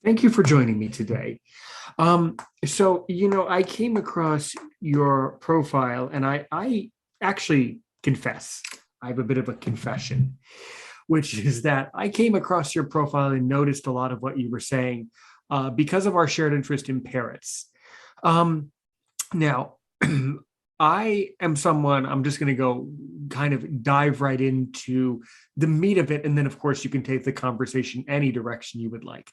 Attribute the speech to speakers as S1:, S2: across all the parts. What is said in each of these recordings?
S1: Thank you for joining me today. I came across your profile and I actually confess, I have a bit of a confession, which is that I came across your profile and noticed a lot of what you were saying because of our shared interest in parrots. Now, I am someone, I'm just going to go kind of dive right into the meat of it. And then, of course, you can take the conversation any direction you would like.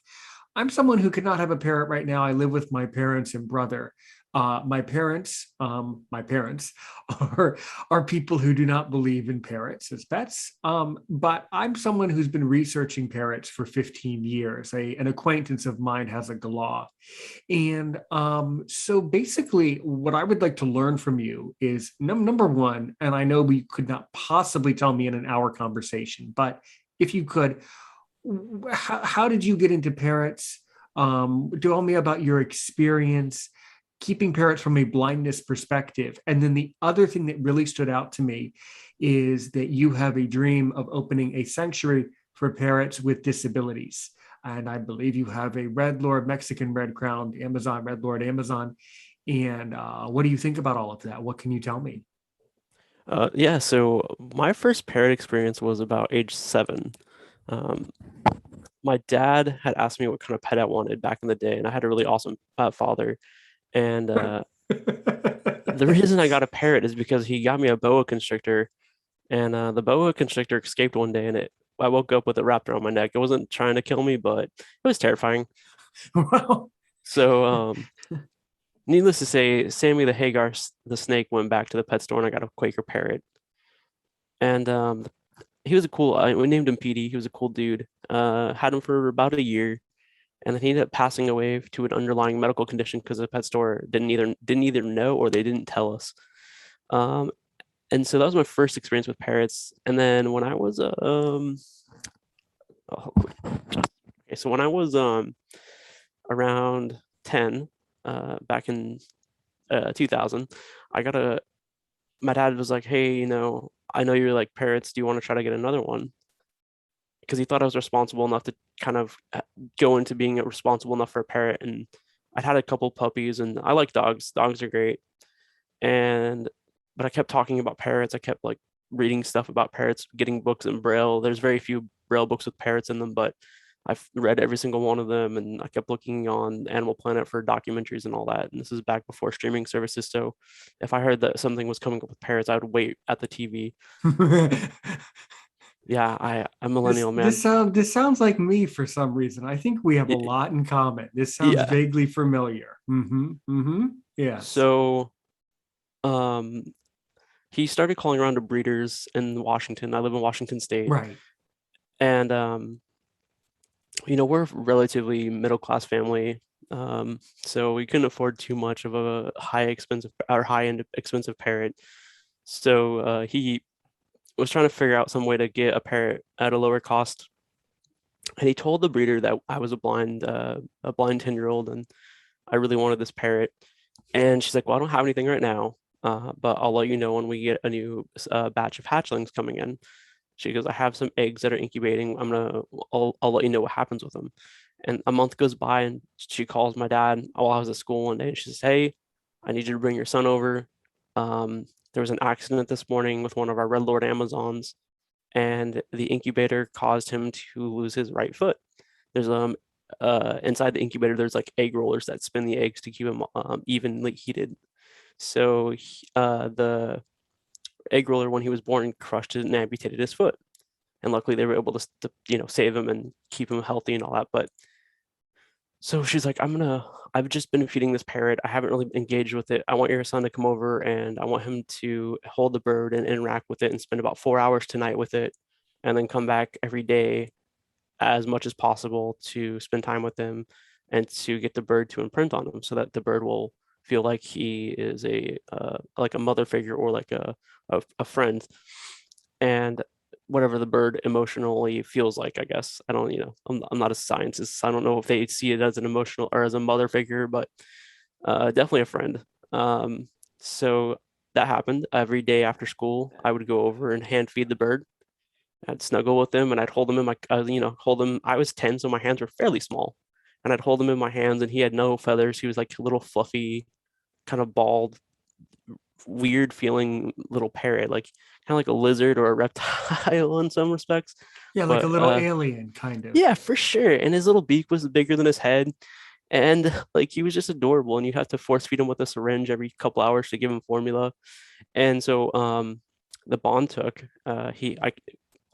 S1: I'm someone who cannot have a parrot right now. I live with my parents and brother. My parents are people who do not believe in parrots as pets. But I'm someone who's been researching parrots for 15 years. An acquaintance of mine has a galah. And so basically, what I would like to learn from you is number one, and I know we could not possibly tell me in an hour conversation, but if you could, how did you get into parrots? Tell me about your experience keeping parrots from a blindness perspective. And then the other thing that really stood out to me is that you have a dream of opening a sanctuary for parrots with disabilities. And I believe you have a Red Lord, Mexican Red Crowned Amazon, Red Lord Amazon. And what do you think about all of that? What can you tell me?
S2: Yeah, so my first parrot experience was about age 7. Um, my dad had asked me what kind of pet I wanted back in the day, and I had a really awesome father. And the reason I got a parrot is because he got me a boa constrictor, and the boa constrictor escaped one day, and I woke up with it wrapped around my neck. It wasn't trying to kill me, but it was terrifying.
S1: Well,
S2: So, needless to say, Sammy the Hagar, the snake, went back to the pet store, and I got a Quaker parrot. And he was a cool. We named him Petey. He was a cool dude. Had him for about a year, and then he ended up passing away to an underlying medical condition because the pet store didn't either know or they didn't tell us. Um, and so that was my first experience with parrots. And then when I was oh, okay, so when I was around 10, back in 2000, I got a my dad was like, "Hey, I know you like parrots. Do you want to try to get another one?" Because he thought I was responsible enough to kind of go into being responsible enough for a parrot. And I'd had a couple puppies, and I like dogs. Dogs are great. And but I kept talking about parrots. I kept like reading stuff about parrots, getting books in Braille. There's very few Braille books with parrots in them, but I've read every single one of them, and I kept looking on Animal Planet for documentaries and all that. And this is back before streaming services. So if I heard that something was coming up with parrots, I would wait at the TV. Yeah, I'm
S1: this
S2: millennial,
S1: this
S2: man.
S1: sound this sounds like me for some reason. I think we have a
S2: Y-
S1: lot in common. This sounds
S2: Yeah.
S1: vaguely familiar. Mm-hmm. Mm-hmm. Yes.
S2: So um he started calling around to breeders in Washington. I live in Washington State.
S1: Right.
S2: And we're a relatively middle class family. So we couldn't afford too much of a high end expensive parrot. So he was trying to figure out some way to get a parrot at a lower cost. And he told the breeder that I was a blind 10-year-old, and I really wanted this parrot. And she's like, "Well, I don't have anything right now, but I'll let you know when we get a new batch of hatchlings coming in." She goes, "I have some eggs that are incubating. I'll let you know what happens with them." And a month goes by, and she calls my dad while I was at school one day, and she says, "Hey, I need you to bring your son over. There was an accident this morning with one of our Red Lord Amazons, and the incubator caused him to lose his right foot. There's inside the incubator, there's like egg rollers that spin the eggs to keep them evenly heated. So the egg roller, when he was born, crushed it and amputated his foot. And luckily, they were able to save him and keep him healthy and all that. But so she's like, I've just been feeding this parrot. I haven't really engaged with it. I want your son to come over, and I want him to hold the bird and interact with it and spend about 4 hours tonight with it, and then come back every day as much as possible to spend time with them and to get the bird to imprint on him so that the bird will feel like he is like a mother figure or like a friend. And whatever the bird emotionally feels like, I guess. I don't, I'm not a scientist, so I don't know if they see it as an emotional or as a mother figure, but definitely a friend. So that happened every day after school. I would go over and hand feed the bird, I'd snuggle with him and I'd hold him in my, hold him. I was 10, so my hands were fairly small. And I'd hold him in my hands and he had no feathers. He was like a little fluffy, kind of bald, weird feeling little parrot, like kind of like a lizard or a reptile in some respects.
S1: Yeah, like a
S2: But
S1: little alien kind of.
S2: yeah, for sure. And his little beak was bigger than his head. And like he was just adorable. And you'd have to force feed him with a syringe every couple hours to give him formula. And so the bond took.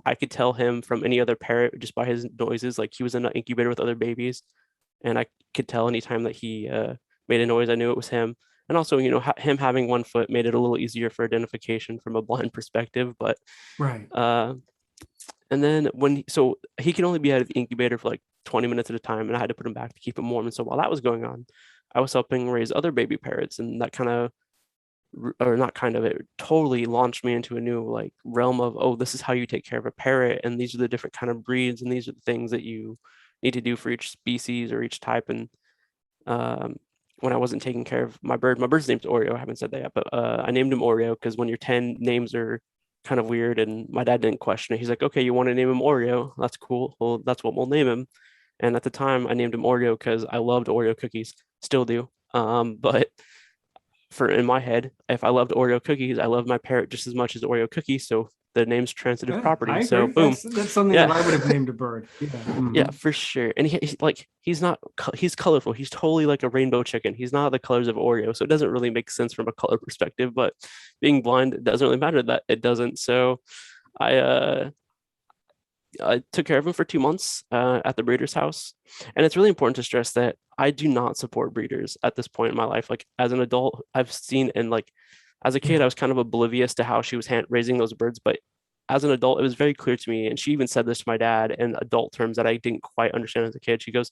S2: I could tell him from any other parrot just by his noises, like he was in an incubator with other babies, and I could tell anytime that he made a noise, I knew it was him. And also, him having one foot made it a little easier for identification from a blind perspective. But
S1: Right.
S2: uh, and then so he can only be out of the incubator for like 20 minutes at a time, and I had to put him back to keep him warm. And so while that was going on, I was helping raise other baby parrots, and that kind of or not kind of, it totally launched me into a new like realm of, oh, this is how you take care of a parrot, and these are the different kind of breeds, and these are the things that you need to do for each species or each type. And um, when I wasn't taking care of my bird's name's Oreo. I haven't said that yet, but I named him Oreo because when you're 10, names are kind of weird, and my dad didn't question it. He's like, okay, you want to name him Oreo? That's cool. Well, that's what we'll name him. And at the time, I named him Oreo because I loved Oreo cookies, still do. But for in my head, if I loved Oreo cookies, I love my parrot just as much as Oreo cookies. So the name's transitive
S1: Yeah, I
S2: property. So
S1: agree.
S2: boom.
S1: That's something that
S2: Yeah.
S1: I would have named a bird. Yeah.
S2: Yeah,
S1: Mhm.
S2: for sure. And he's not he's colorful. He's totally like a rainbow chicken. He's not the colors of Oreo. So it doesn't really make sense from a color perspective, but being blind, it doesn't really matter that it doesn't. So I uh I took care of him for 2 months at the breeder's house. And it's really important to stress that I do not support breeders at this point in my life. Like as an adult, I've seen, and like as a kid,
S1: Yeah.
S2: I was kind of oblivious to how she was raising those birds. But as an adult, it was very clear to me. And she even said this to my dad in adult terms that I didn't quite understand as a kid. She goes,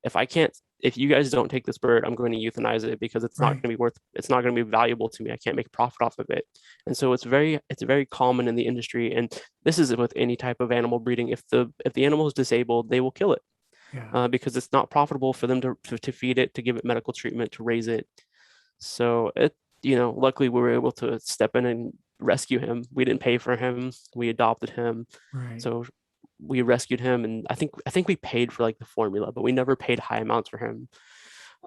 S2: if you guys don't take this bird, I'm going to euthanize it because
S1: Right.
S2: it's not going to be valuable to me. I can't make profit off of it. And so it's very common in the industry. And this is with any type of animal breeding. If the animal is disabled, they will kill it
S1: Yeah.
S2: because it's not profitable for them to feed it, to give it medical treatment, to raise it. So luckily we were able to step in and rescue him. We didn't pay for him. We adopted him.
S1: Right.
S2: So we rescued him, and I think we paid for like the formula, but we never paid high amounts for him.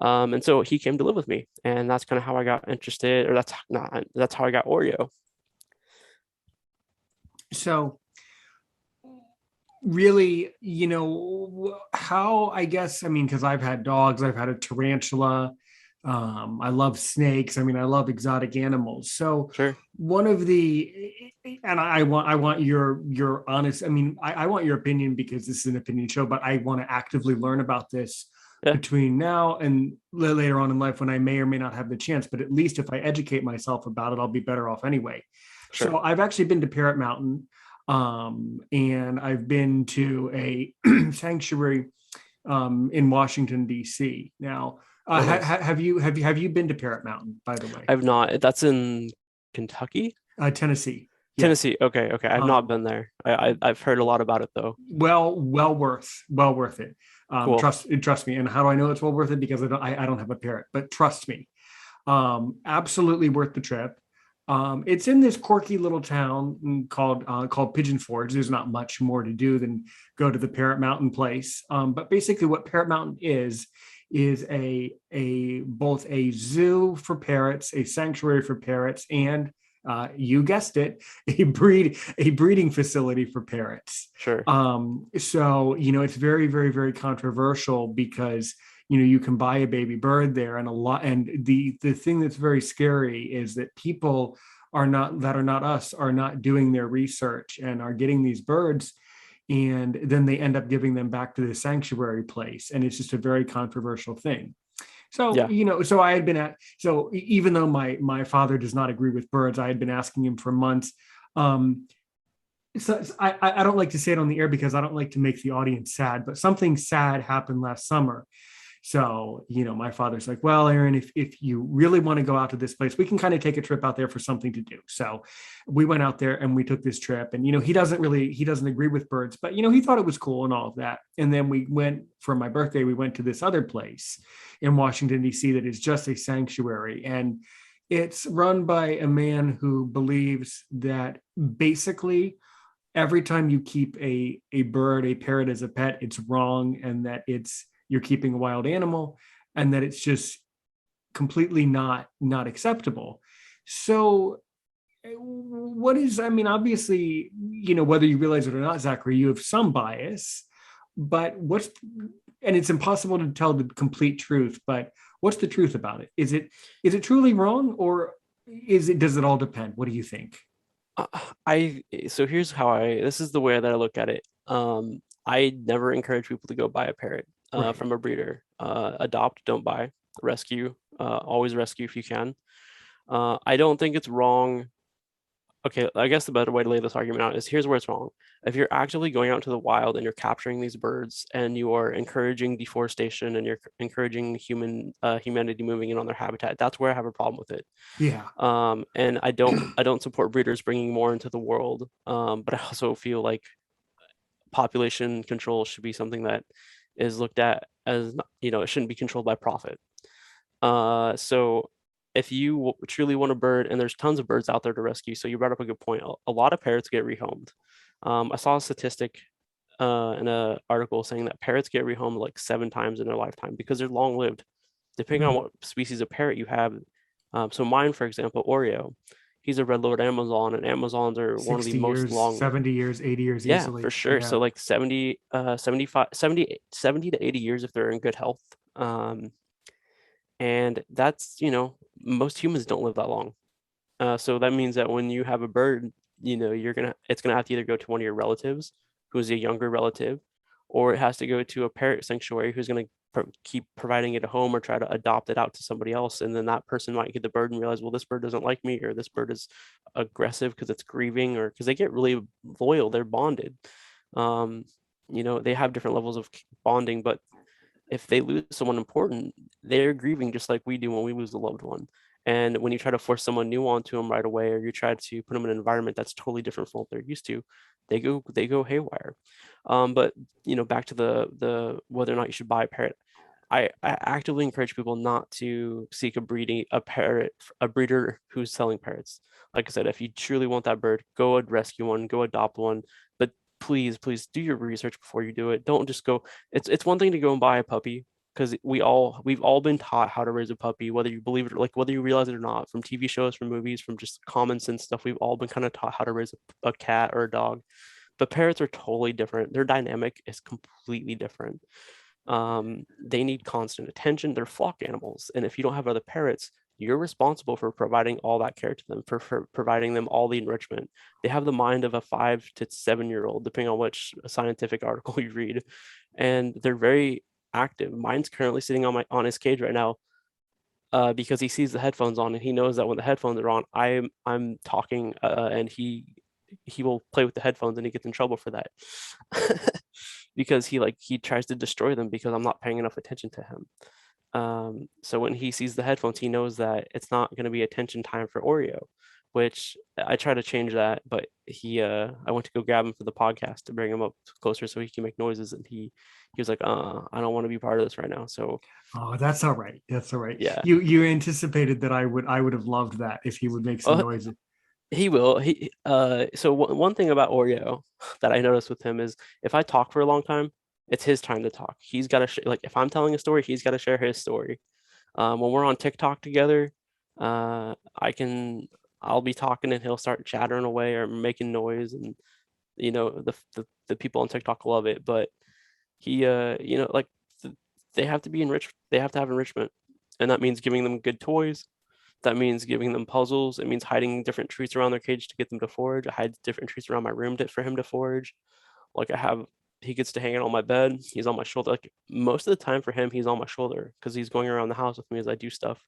S2: And so he came to live with me, and that's kind of how I got interested, or that's how I got Oreo.
S1: So really, how, I guess, I mean, because I've had dogs, I've had a tarantula. I love snakes. I mean, I love exotic animals. So
S2: Sure.
S1: one of the, and I want your honest, I mean, I want your opinion because this is an opinion show, but I want to actively learn about this
S2: Yeah.
S1: between now and later on in life when I may or may not have the chance. But at least if I educate myself about it, I'll be better off anyway.
S2: Sure.
S1: So I've actually been to Parrot Mountain, and I've been to a sanctuary in Washington D.C. Now,
S2: Oh, nice.
S1: have you been to Parrot Mountain, by the way?
S2: I've not. That's in Kentucky,
S1: Tennessee. Yes.
S2: Tennessee. Okay. Okay. I've not
S1: Um,
S2: been there. I've heard a lot about it though.
S1: well worth it.
S2: Cool.
S1: Trust me. And how do I know it's well worth it? Because I don't have a parrot, but trust me, absolutely worth the trip. It's in this quirky little town called Pigeon Forge. There's not much more to do than go to the Parrot Mountain place. But basically, what Parrot Mountain is a both a zoo for parrots, a sanctuary for parrots, and you guessed it, a breeding facility for parrots.
S2: Sure.
S1: So it's very, very, very controversial because you can buy a baby bird there, and the thing that's very scary is that people are not us are not doing their research and are getting these birds, and then they end up giving them back to the sanctuary place, and it's just a very controversial thing. So,
S2: Yeah.
S1: so I had been even though my father does not agree with birds, I had been asking him for months. So I don't like to say it on the air because I don't like to make the audience sad, but something sad happened last summer. So, my father's like, well, Aaron, if you really want to go out to this place, we can kind of take a trip out there for something to do. So we went out there and we took this trip, and, he doesn't agree with birds, but, he thought it was cool and all of that. And then we went for my birthday, we went to this other place in Washington, D.C. that is just a sanctuary. And it's run by a man who believes that basically every time you keep a bird, a parrot as a pet, it's wrong, and that it's you're keeping a wild animal, and that it's just completely not acceptable. So what is, I mean, obviously, whether you realize it or not, Zachary, you have some bias, but and it's impossible to tell the complete truth, but what's the truth about it? Is it truly wrong, or does it all depend? What do you think?
S2: Uh, I so here's how this is the way that I look at it. I never encourage people to go buy a parrot
S1: Right.
S2: from a breeder. Adopt, don't buy. Rescue, always rescue if you can. I don't think it's wrong. Okay, I guess the better way to lay this argument out is here's where it's wrong. If you're actively going out into the wild and you're capturing these birds and you are encouraging deforestation and you're encouraging humanity moving in on their habitat, that's where I have a problem with it.
S1: Yeah.
S2: And I don't support breeders bringing more into the world. But I also feel like population control should be something that is looked at as, it shouldn't be controlled by profit. So if you truly want a bird, and there's tons of birds out there to rescue, so you brought up a good point. A lot of parrots get rehomed. I saw a statistic in an article saying that parrots get rehomed like 7 times in their lifetime because they're long lived, depending on
S1: Mhm.
S2: what species of parrot you have. So mine, for example, Oreo, he's a red-lobered Amazon, and Amazons are one of the
S1: 60
S2: most
S1: years,
S2: long.
S1: 70 years, 80 years
S2: Yeah, for
S1: easily.
S2: sure.
S1: Yeah.
S2: So like 70, 75, 70 to 80 years if they're in good health. And that's, most humans don't live that long. So that means that when you have a bird, it's gonna have to either go to one of your relatives, who's a younger relative, or it has to go to a parrot sanctuary who's gonna keep providing it a home or try to adopt it out to somebody else. And then that person might get the bird and realize, well, this bird doesn't like me, or this bird is aggressive because it's grieving, or because they get really loyal, they're bonded. Um, they have different levels of bonding, but if they lose someone important, they're grieving just like we do when we lose a loved one. And when you try to force someone new onto them right away, or you try to put them in an environment that's totally different from what they're used to, they go haywire. But back to the whether or not you should buy a parrot. I actively encourage people not to seek a breeder who's selling parrots. Like I said, if you truly want that bird, go and rescue one, go adopt one. But please do your research before you do it. Don't just go. It's one thing to go and buy a puppy, because we've all been taught how to raise a puppy, whether you believe it or like whether you realize it or not, from TV shows, from movies, from just common sense stuff. We've all been kind of taught how to raise a cat or a dog. But parrots are totally different. Their dynamic is completely different. They need constant attention. They're flock animals, and if you don't have other parrots, you're responsible for providing all that care to them, for providing them all the enrichment. They have the mind of a 5 to 7 year old, depending on which scientific article you read, and they're very active. Mine's currently sitting on his cage right now, because he sees the headphones on and he knows that when the headphones are on, I'm talking, and he will play with the headphones and he gets in trouble for that. Because he tries to destroy them because I'm not paying enough attention to him. So when he sees the headphones, he knows that it's not going to be attention time for Oreo, which I try to change that. But I went to go grab him for the podcast to bring him up closer so he can make noises, and he was like, I don't want to be part of this right now. So
S1: Oh, that's all right. That's all right.
S2: yeah.
S1: You anticipated that I would have loved that if he would make some
S2: Oh,
S1: noises.
S2: he will. So one thing about Oreo that I noticed with him is if I talk for a long time, it's his time to talk. He's got to like if I'm telling a story, he's got to share his story. When we're on TikTok together, I can I'll be talking and he'll start chattering away or making noise, and the people on TikTok love it. But he like they have to be enriched. They have to have enrichment, and that means giving them good toys. That means giving them puzzles. It means hiding different treats around their cage to get them to forage. I hide different treats around my room for him to forage. Like he gets to hang out on my bed. He's on my shoulder. Like most of the time for him, he's on my shoulder because he's going around the house with me as I do stuff.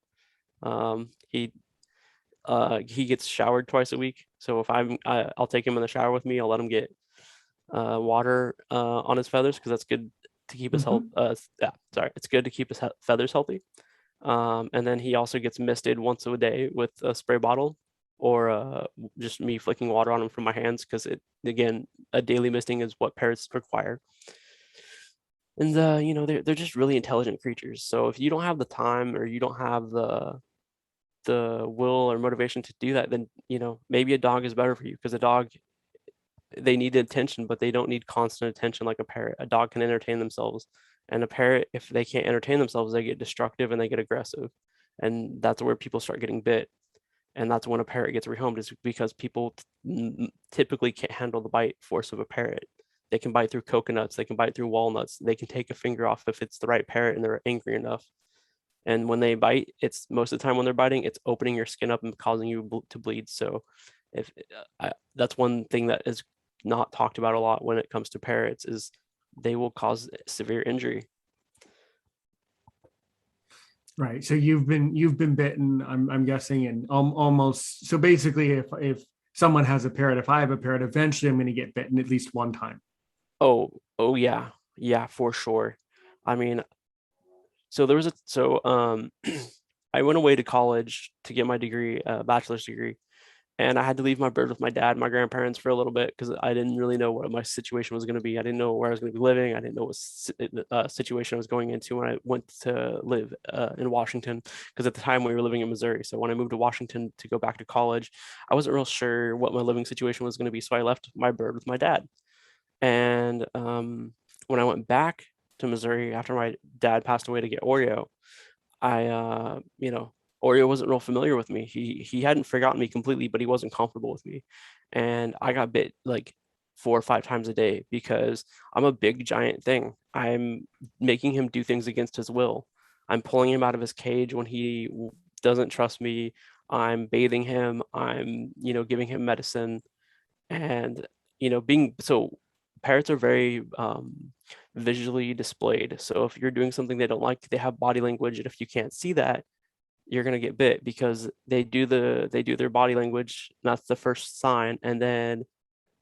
S2: He gets showered twice a week. So if I'll take him in the shower with me. I'll let him get water on his feathers because that's good to keep his health.
S1: Mhm.
S2: Yeah, sorry, it's good to keep his feathers healthy. And then he also gets misted once a day with a spray bottle, or just me flicking water on him from my hands, because again, a daily misting is what parrots require. And they're just really intelligent creatures. So if you don't have the time, or you don't have the will or motivation to do that, then maybe a dog is better for you, because a dog they need attention, but they don't need constant attention like a parrot. A dog can entertain themselves, and a parrot, if they can't entertain themselves, they get destructive and they get aggressive, and that's where people start getting bit. And that's when a parrot gets rehomed, is because people typically can't handle the bite force of a parrot. They can bite through coconuts, they can bite through walnuts, they can take a finger off if it's the right parrot and they're angry enough. And when they bite, it's most of the time when they're biting, it's opening your skin up and causing you to bleed. So if that's one thing that is not talked about a lot when it comes to parrots, is they will cause severe injury.
S1: Right. So you've been bitten, I'm guessing, and almost, so basically if someone has a parrot, if I have a parrot, eventually I'm going to get bitten at least one time.
S2: Oh yeah, yeah, for sure. I mean, so there was a so I went away to college to get my degree, bachelor's degree, and I had to leave my bird with my dad, my grandparents for a little bit because I didn't really know what my situation was going to be. I didn't know where I was going to be living. I didn't know what situation I was going into when I went to live in Washington, because at the time we were living in Missouri. So when I moved to Washington to go back to college, I wasn't real sure what my living situation was going to be. So I left my bird with my dad. And when I went back to Missouri after my dad passed away to get Oreo, Oreo wasn't real familiar with me. He hadn't forgotten me completely, but he wasn't comfortable with me. And I got bit like 4 or 5 times a day because I'm a big giant thing. I'm making him do things against his will. I'm pulling him out of his cage when he doesn't trust me. I'm bathing him. I'm, giving him medicine. And, being so parrots are very visually displayed. So if you're doing something they don't like, they have body language. And if you can't see that, you're gonna get bit because they do their body language. That's the first sign, and then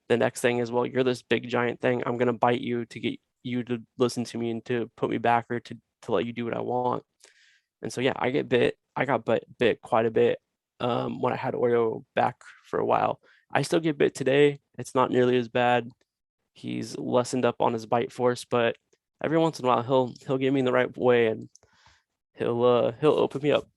S2: the next thing is, well, you're this big giant thing. I'm gonna bite you to get you to listen to me and to put me back, or to let you do what I want. And so yeah, I get bit. I got bit quite a bit when I had Oreo back for a while. I still get bit today. It's not nearly as bad. He's lessened up on his bite force, but every once in a while he'll get me in the right way and he'll open me up.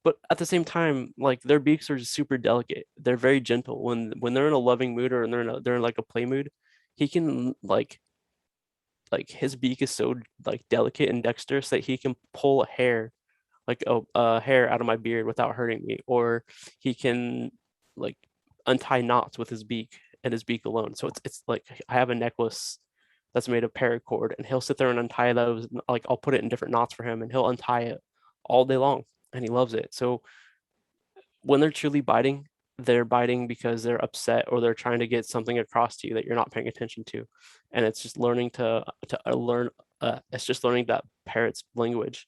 S2: But at the same time, like their beaks are super delicate. They're very gentle. When they're in a loving mood, or they're in like a play mood, he can like his beak is so like delicate and dexterous that he can pull a hair, like a hair out of my beard without hurting me, or he can like untie knots with his beak and his beak alone. So it's like I have a necklace that's made of paracord, and he'll sit there and untie those. Like I'll put it in different knots for him, and he'll untie it all day long, and he loves it. So when they're truly biting, they're biting because they're upset or they're trying to get something across to you that you're not paying attention to, and it's just learning to learn. It's just learning that parrot's language.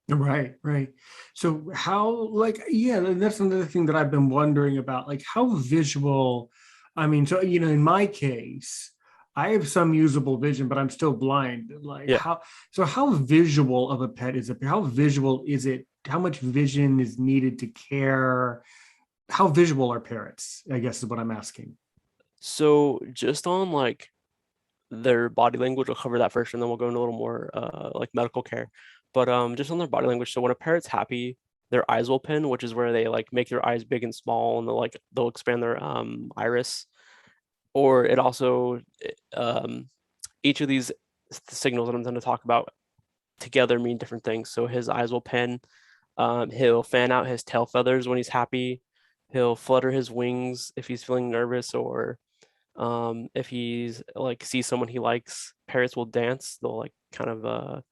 S1: Right, right. So how, like, yeah, and that's another thing that I've been wondering about, like how visual, I mean, so in my case, I have some usable vision, but I'm still blind. Like
S2: Yeah.
S1: how visual of a pet is it? How visual is it? How much vision is needed to care? How visual are parrots? I guess is what I'm asking.
S2: So just on like their body language, we'll cover that first, and then we'll go into a little more like medical care. But just on their body language, so when a parrot's happy, their eyes will pin, which is where they like make their eyes big and small, and they'll expand their iris. Or it also each of these signals that I'm going to talk about together mean different things. So his eyes will pin. He'll fan out his tail feathers when he's happy. He'll flutter his wings if he's feeling nervous, or if he's like sees someone he likes. Parrots will dance. They'll like kind of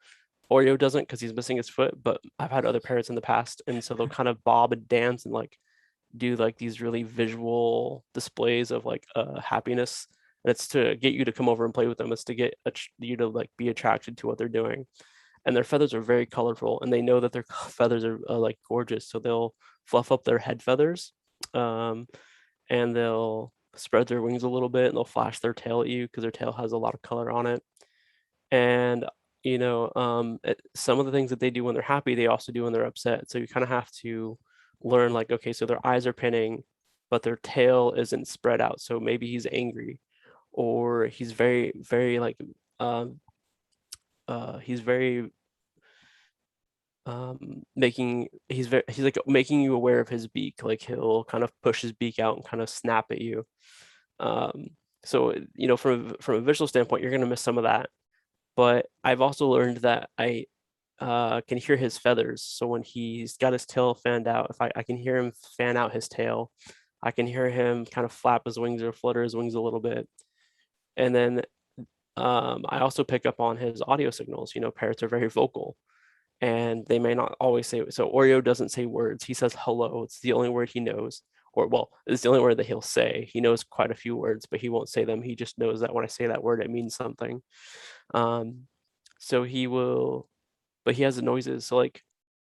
S2: Oreo doesn't because he's missing his foot, but I've had other parrots in the past, and so they'll kind of bob and dance and like do like these really visual displays of like happiness. And it's to get you to come over and play with them. It's to get you to like be attracted to what they're doing. And their feathers are very colorful, and they know that their feathers are like gorgeous, so they'll fluff up their head feathers, um, and they'll spread their wings a little bit, and they'll flash their tail at you because their tail has a lot of color on it. And some of the things that they do when they're happy, they also do when they're upset. So you kind of have to learn, like, okay, so their eyes are pinning, but their tail isn't spread out. So maybe he's angry, or he's very, very like he's very he's like making you aware of his beak. Like he'll kind of push his beak out and kind of snap at you. So from a visual standpoint, you're going to miss some of that. But I've also learned that I can hear his feathers. So when he's got his tail fanned out, if I can hear him fan out his tail, I can hear him kind of flap his wings or flutter his wings a little bit. And then I also pick up on his audio signals. Parrots are very vocal and they may not always say it. So Oreo doesn't say words. He says hello. It's the only word he knows. Or well, it's the only word that he'll say. He knows quite a few words, but he won't say them. He just knows that when I say that word, it means something. Um, so he will, but he has the noises. So like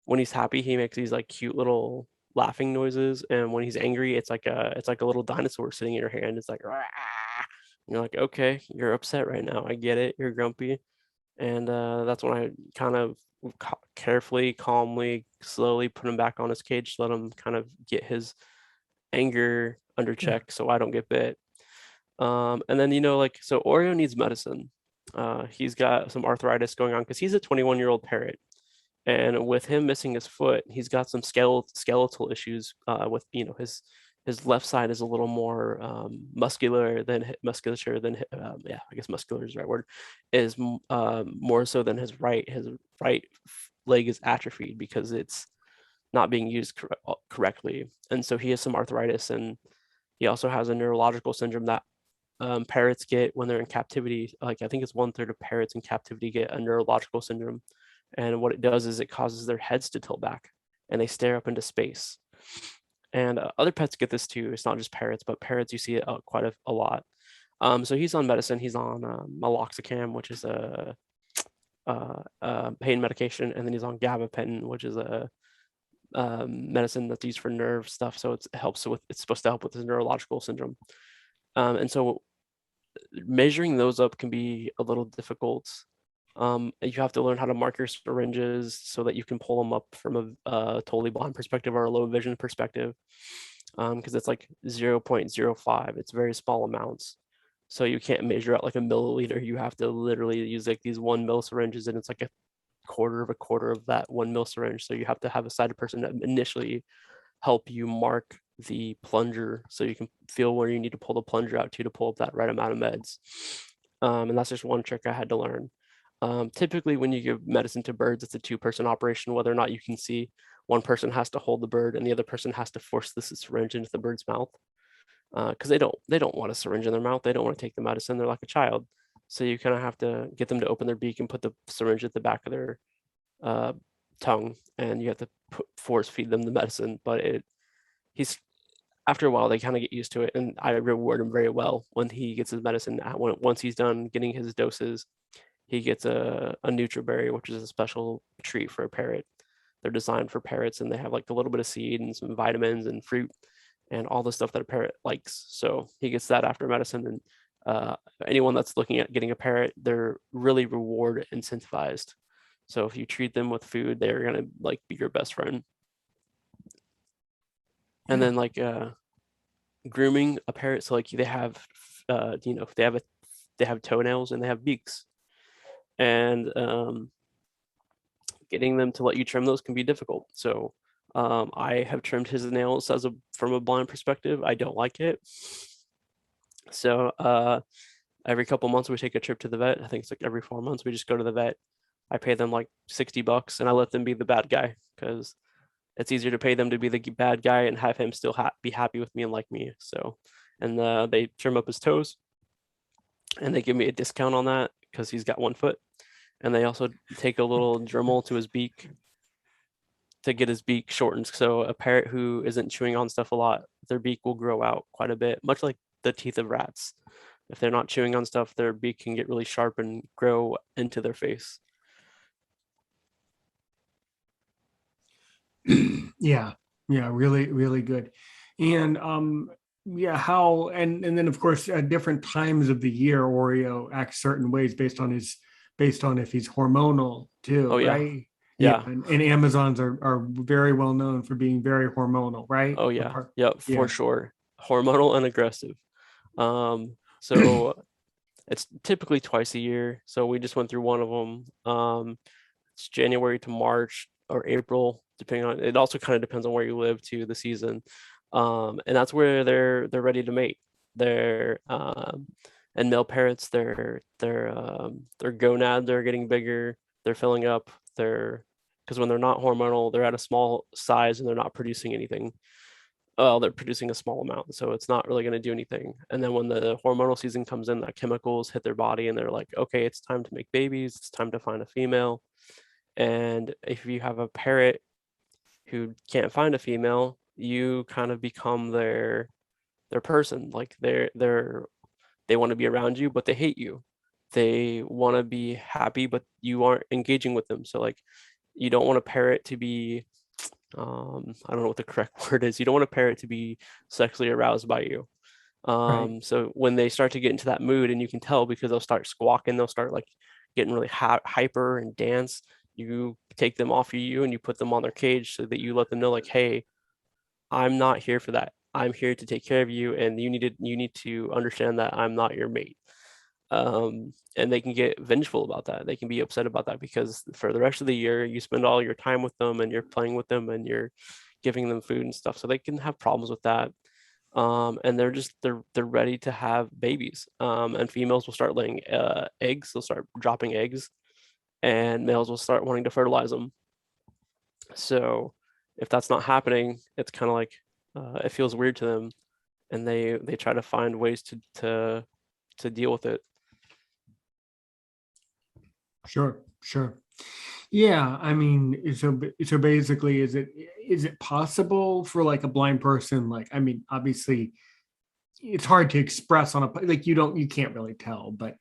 S2: when he's happy, he makes these like cute little laughing noises, and when he's angry, it's like a little dinosaur sitting in your hand. It's like, "Rah!" And you're like, okay, you're upset right now. I get it. You're grumpy, and that's when I kind of carefully, calmly, slowly put him back on his cage, let him kind of get his anger under
S1: Yeah.
S2: check, so I don't get bit. And then like so Oreo needs medicine. He's got some arthritis going on because he's a 21-year-old parrot. And with him missing his foot, he's got some skeletal issues with his left side is a little more musculature than yeah, I guess muscular is the right word, is more so than his right. His right leg is atrophied because it's not being used correctly, and so he has some arthritis, and he also has a neurological syndrome that parrots get when they're in captivity. Like I think it's 1/3 of parrots in captivity get a neurological syndrome, and what it does is it causes their heads to tilt back, and they stare up into space. And other pets get this too. It's not just parrots, but parrots you see it quite a lot. So he's on medicine. He's on meloxicam, which is a pain medication, and then he's on gabapentin, which is a medicine that's used for nerve stuff. So it's supposed to help with his neurological syndrome. And so measuring those up can be a little difficult. You have to learn how to mark your syringes so that you can pull them up from a totally blind perspective or a low vision perspective, because it's like 0.05. It's very small amounts. So you can't measure out like a milliliter. You have to literally use like these 1 ml syringes, and it's like a quarter of that 1 ml syringe. So you have to have a sighted person that initially help you mark the plunger so you can feel where you need to pull the plunger out to pull up that right amount of meds. And that's just one trick I had to learn. Typically, when you give medicine to birds, it's a two-person operation, whether or not you can see. One person has to hold the bird and the other person has to force this syringe into the bird's mouth, because they don't want a syringe in their mouth. They don't want to take the medicine. They're like a child. So you kind of have to get them to open their beak and put the syringe at the back of their uh, tongue, and you have to force feed them the medicine. But he's after a while they kind of get used to it, and I reward him very well when he gets his medicine. Once he's done getting his doses, he gets a Nutriberry, which is a special treat for a parrot. They're designed for parrots, and they have like a little bit of seed and some vitamins and fruit and all the stuff that a parrot likes. So he gets that after medicine. And anyone that's looking at getting a parrot, they're really reward incentivized. So if you treat them with food, they're gonna like be your best friend. And
S1: Yeah.
S2: then like grooming a parrot, so like they have they have toenails and they have beaks, and getting them to let you trim those can be difficult. So I have trimmed his nails from a blind perspective. I don't like it. So every couple months we take a trip to the vet. I think it's like every 4 months we just go to the vet. I pay them like $60 and I let them be the bad guy because it's easier to pay them to be the bad guy and have him still be happy with me and like me. So, and they trim up his toes and they give me a discount on that because he's got 1 foot. And they also take a little Dremel to his beak to get his beak shortened. So a parrot who isn't chewing on stuff a lot, their beak will grow out quite a bit, much like the teeth of rats. If they're not chewing on stuff, their beak can get really sharp and grow into their face.
S1: Yeah. Yeah. Really, really good. And yeah, how and then of course at different times of the year, Oreo acts certain ways based on if he's hormonal too,
S2: Oh yeah,
S1: right? Yeah,
S2: yeah.
S1: and Amazons are very well known for being very hormonal, right?
S2: Oh yeah, yeah, for
S1: Yeah.
S2: sure. Hormonal and aggressive. So it's typically twice a year. So we just went through one of them. It's January to March or April, depending on. It also kind of depends on where you live too, the season. And that's where they're ready to mate. and male parrots, their gonads are getting bigger, they're filling up, because when they're not hormonal, they're at a small size and they're not producing anything. Well, they're producing a small amount, so it's not really going to do anything. And then when the hormonal season comes in, that chemicals hit their body and they're like, okay, it's time to make babies, it's time to find a female. And if you have a parrot who can't find a female, you kind of become their person. Like they want to be around you, but they hate you. They want to be happy, but you aren't engaging with them. So like you don't want a parrot to be I don't know what the correct word is. You don't want a parrot to be sexually aroused by you.
S1: Right.
S2: So when they start to get into that mood, and you can tell because they'll start squawking, they'll start like getting really hyper and dance. You take them off of you and you put them on their cage so that you let them know like, hey, I'm not here for that. I'm here to take care of you, and you need to understand that I'm not your mate. And they can get vengeful about that. They can be upset about that because for the rest of the year, you spend all your time with them and you're playing with them and you're giving them food and stuff. So they can have problems with that. And they're ready to have babies. And females will start laying eggs. They'll start dropping eggs, and males will start wanting to fertilize them. So if that's not happening, it's kind of like it feels weird to them, and they try to find ways to deal with it.
S1: Sure, sure. Yeah, I mean, so basically, is it possible for like a blind person? Like, I mean, obviously, it's hard to express on a like you can't really tell, but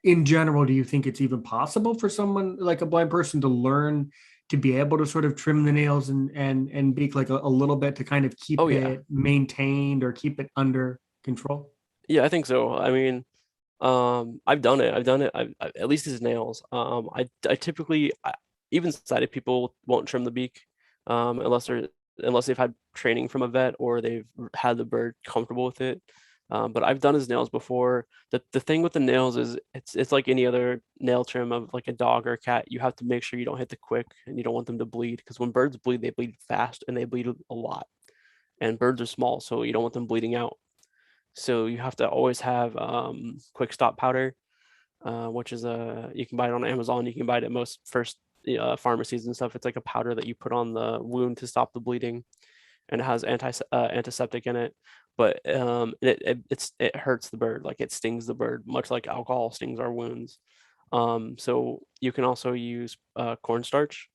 S1: in general, do you think it's even possible for someone like a blind person to learn to be able to sort of trim the nails and beak like a little bit to kind of
S2: Oh
S1: keep
S2: yeah,
S1: it maintained or keep it under control?
S2: yeah, I think so. I mean, I've done it. At least his nails. I typically even sighted people won't trim the beak, unless they've had training from a vet or they've had the bird comfortable with it. But I've done his nails before. The thing with the nails is it's like any other nail trim of like a dog or a cat. You have to make sure you don't hit the quick and you don't want them to bleed, because when birds bleed, they bleed fast and they bleed a lot. And birds are small, so you don't want them bleeding out. So you have to always have quick stop powder, which is you can buy it on Amazon. You can buy it at most first pharmacies and stuff. It's like a powder that you put on the wound to stop the bleeding, and it has antiseptic in it. But it hurts the bird, like it stings the bird, much like alcohol stings our wounds. So you can also use cornstarch,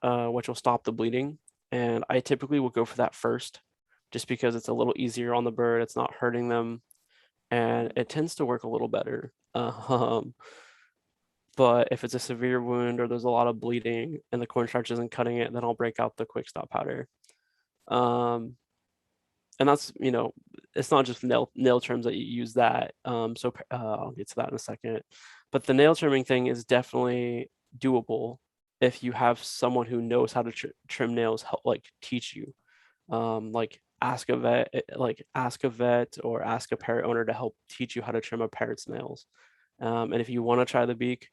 S2: which will stop the bleeding. And I typically will go for that first, just because it's a little easier on the bird. It's not hurting them, and it tends to work a little better. But if it's a severe wound or there's a lot of bleeding and the cornstarch isn't cutting it, then I'll break out the quick stop powder. Um, and that's, it's not just nail trims that you use that. I'll get to that in a second. But the nail trimming thing is definitely doable if you have someone who knows how to trim nails, help like teach you. Like ask a vet or ask a parrot owner to help teach you how to trim a parrot's nails. And if you want to try the beak,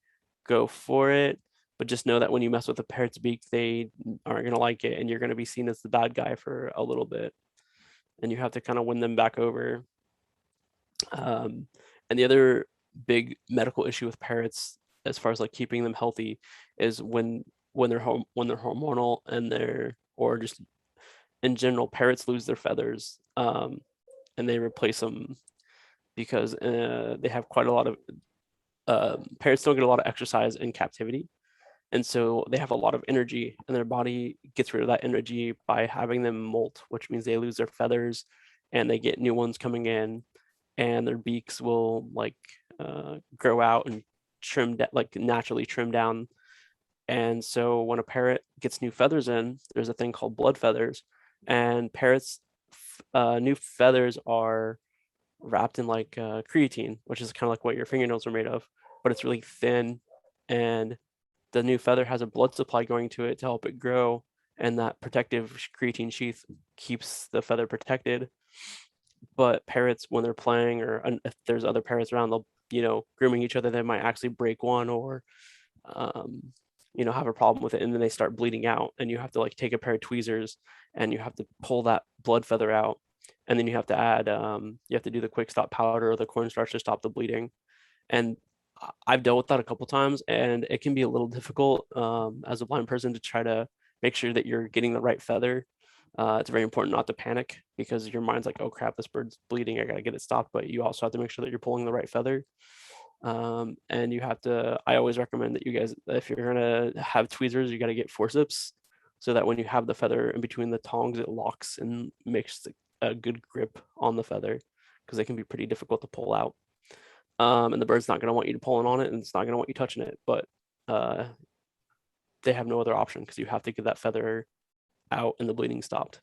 S2: go for it. But just know that when you mess with a parrot's beak, they aren't going to like it, and you're going to be seen as the bad guy for a little bit. And you have to kind of win them back over. And the other big medical issue with parrots, as far as like keeping them healthy, is when they're hormonal and or just in general, parrots lose their feathers, and they replace them because they have quite a lot of parrots don't get a lot of exercise in captivity, and so they have a lot of energy, and their body gets rid of that energy by having them molt, which means they lose their feathers, and they get new ones coming in, and their beaks will like grow out and like naturally trim down. And so when a parrot gets new feathers in, there's a thing called blood feathers, and parrots new feathers are wrapped in like creatine, which is kind of like what your fingernails are made of, but it's really thin, and the new feather has a blood supply going to it to help it grow, and that protective creatine sheath keeps the feather protected. But parrots, when they're playing, or if there's other parrots around, they'll grooming each other, they might actually break one, or um, have a problem with it, and then they start bleeding out, and you have to like take a pair of tweezers and you have to pull that blood feather out. and then you have to add you have to do the quick stop powder or the cornstarch to stop the bleeding. And I've dealt with that a couple times, and it can be a little difficult as a blind person to try to make sure that you're getting the right feather. It's very important not to panic because your mind's like, oh crap, this bird's bleeding, I gotta get it stopped. But you also have to make sure that you're pulling the right feather. And you have to, I always recommend that you guys, if you're gonna have tweezers, you gotta get forceps so that when you have the feather in between the tongs, it locks and makes a good grip on the feather because they can be pretty difficult to pull out. And the bird's not gonna want you to pulling on it and it's not gonna want you touching it, but uh, they have no other option because you have to get that feather out and the bleeding stopped.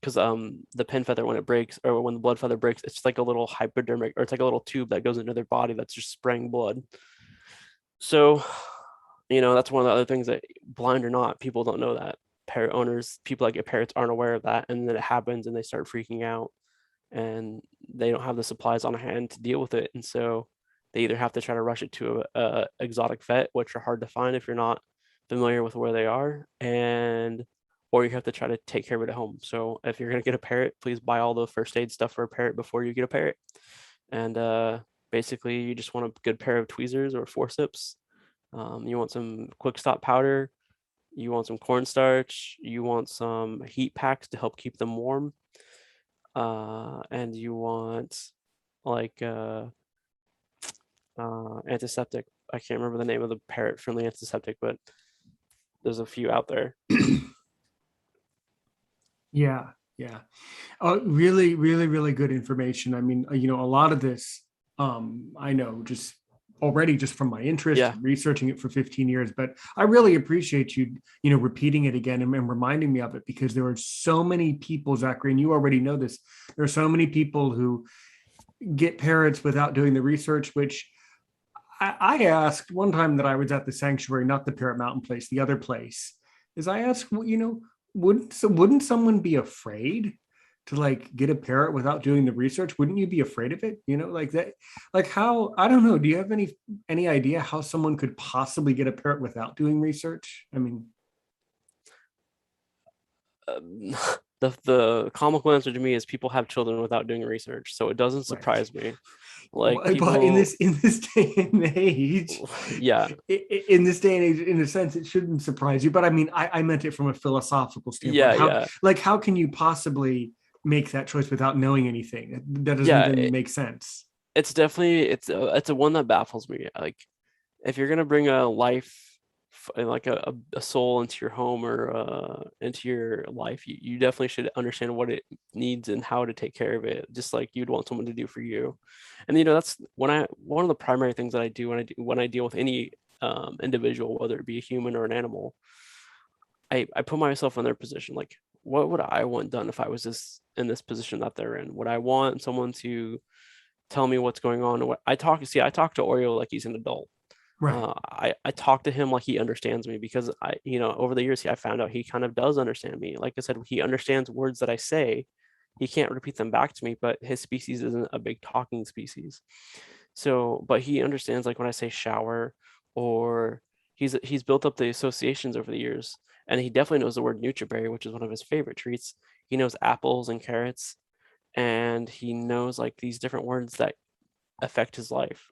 S2: Because the pin feather, when it breaks or when the blood feather breaks, it's like a little hypodermic, or it's like a little tube that goes into their body that's just spraying blood. So, that's one of the other things that, blind or not, people don't know that. Parrot owners, people that get parrots, aren't aware of that, and then it happens and they start freaking out and they don't have the supplies on hand to deal with it, and so they either have to try to rush it to a exotic vet, which are hard to find if you're not familiar with where they are, and or you have to try to take care of it at home. So if you're gonna get a parrot, please buy all the first aid stuff for a parrot before you get a parrot. And basically, you just want a good pair of tweezers or forceps. You want some quick stop powder. You want some cornstarch. You want some heat packs to help keep them warm. And you want like antiseptic. I can't remember the name of the parrot friendly antiseptic, but there's a few out there.
S1: Yeah, yeah. Really, really, really good information. I mean, a lot of this, I know just already just from my interest
S2: Yeah,
S1: in researching it for 15 years, but I really appreciate you, repeating it again and reminding me of it because there are so many people, Zachary, and you already know this. There are so many people who get parrots without doing the research, which I asked one time that I was at the sanctuary, not the Parrot Mountain place, the other place, is I asked, wouldn't someone be afraid to like get a parrot without doing the research? Wouldn't you be afraid of it? Like that, like how, I don't know. Do you have any idea how someone could possibly get a parrot without doing research? I mean,
S2: um, the comical answer to me is people have children without doing research, so it doesn't
S1: right.
S2: surprise me. Like
S1: But in
S2: people,
S1: this day and age,
S2: yeah,
S1: in this day and age, in a sense, it shouldn't surprise you. But I mean, I meant it from a philosophical standpoint.
S2: yeah,
S1: How
S2: yeah,
S1: how can you possibly make that choice without knowing anything? That doesn't
S2: yeah.
S1: even make sense.
S2: It's definitely it's a one that baffles me. Like if you're gonna bring a life like a soul into your home or into your life, you definitely should understand what it needs and how to take care of it, just like you'd want someone to do for you. And that's one of the primary things that I do when I deal with any individual, whether it be a human or an animal. I put myself in their position. Like, what would I want done if I was in this position that they're in? Would I want someone to tell me what's going on? I talk to Oreo like he's an adult.
S1: Right.
S2: I talk to him like he understands me because over the years I found out he kind of does understand me. Like I said, he understands words that I say. He can't repeat them back to me, but his species isn't a big talking species. So, but he understands like when I say shower, or he's built up the associations over the years, and he definitely knows the word nutriberry, which is one of his favorite treats. He knows apples and carrots, and he knows like these different words that affect his life.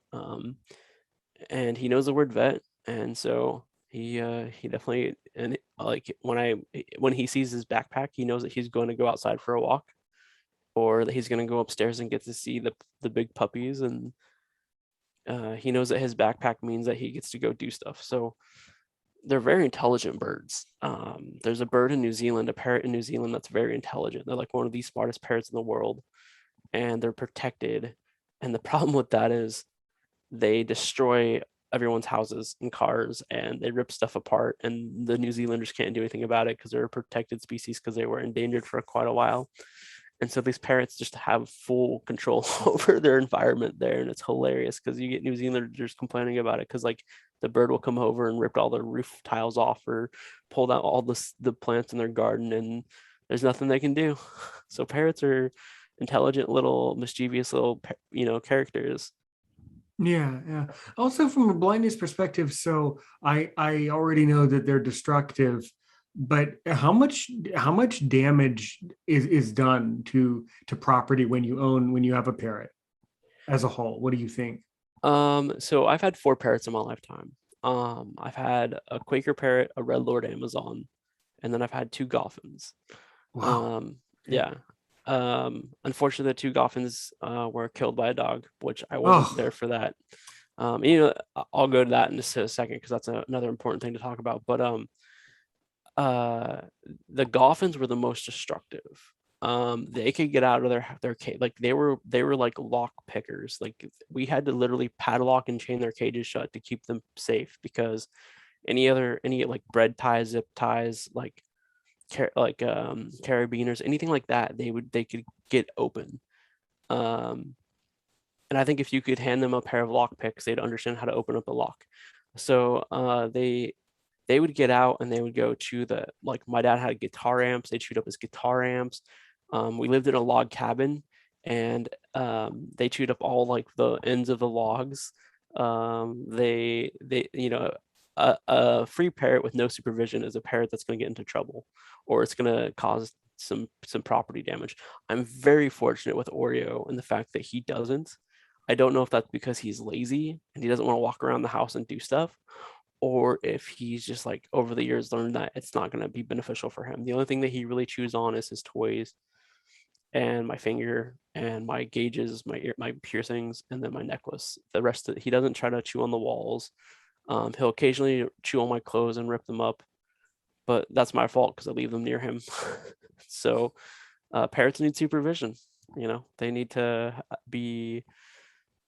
S2: And he knows the word vet, and so he definitely, and like when he sees his backpack, he knows that he's going to go outside for a walk, or that he's going to go upstairs and get to see the big puppies, and he knows that his backpack means that he gets to go do stuff. So they're very intelligent birds. There's a bird in New Zealand, a parrot in New Zealand, that's very intelligent. They're like one of the smartest parrots in the world, and they're protected. And the problem with that is they destroy everyone's houses and cars, and they rip stuff apart, and the New Zealanders can't do anything about it because they're a protected species because they were endangered for quite a while. And so these parrots just have full control over their environment there, and it's hilarious because you get New Zealanders complaining about it because like the bird will come over and rip all the roof tiles off or pulled out all the plants in their garden, and there's nothing they can do. So parrots are intelligent little mischievous little characters.
S1: Yeah, yeah. Also, from a blindness perspective, so I already know that they're destructive, but how much damage is done to property when you have a parrot as a whole? What do you think?
S2: So I've had four parrots in my lifetime. I've had a Quaker parrot, a Red Lord Amazon, and then I've had two Goffins.
S1: Wow.
S2: Um,
S1: Okay.
S2: yeah. Unfortunately, the two Goffins were killed by a dog, which I wasn't
S1: Oh,
S2: there for that. I'll go to that in just a second because that's another important thing to talk about. But uh, the Goffins were the most destructive. They could get out of their cage, like they were like lock pickers. Like we had to literally padlock and chain their cages shut to keep them safe because any like bread ties, zip ties, like carabiners, anything like that, they could get open. Um, and I think if you could hand them a pair of lock picks, they'd understand how to open up a lock. So they would get out and they would go to the like my dad had guitar amps. They chewed up his guitar amps. We lived in a log cabin, and they chewed up all like the ends of the logs. They a free parrot with no supervision is a parrot that's going to get into trouble, or it's going to cause some property damage. I'm very fortunate with Oreo in the fact that he doesn't. I don't know if that's because he's lazy and he doesn't want to walk around the house and do stuff, or if he's just like over the years learned that it's not going to be beneficial for him. The only thing that he really chews on is his toys and my finger and my gauges, my piercings, and then my necklace. The rest of it, he doesn't try to chew on the walls. He'll occasionally chew on my clothes and rip them up, but that's my fault because I leave them near him. So parrots need supervision. They need to be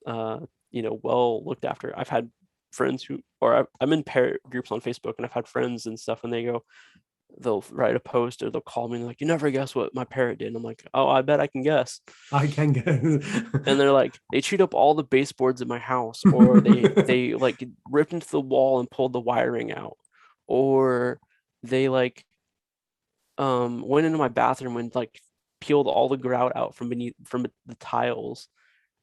S2: uh, well looked after. I've had friends I'm in parrot groups on Facebook, and I've had friends and stuff, and they'll write a post or they'll call me and they're like, you never guess what my parrot did. And I'm like, oh, I bet I can guess.
S1: I can
S2: And
S1: get.
S2: they're like, they chewed up all the baseboards in my house, or they like ripped into the wall and pulled the wiring out, or they like went into my bathroom and like peeled all the grout out from the tiles.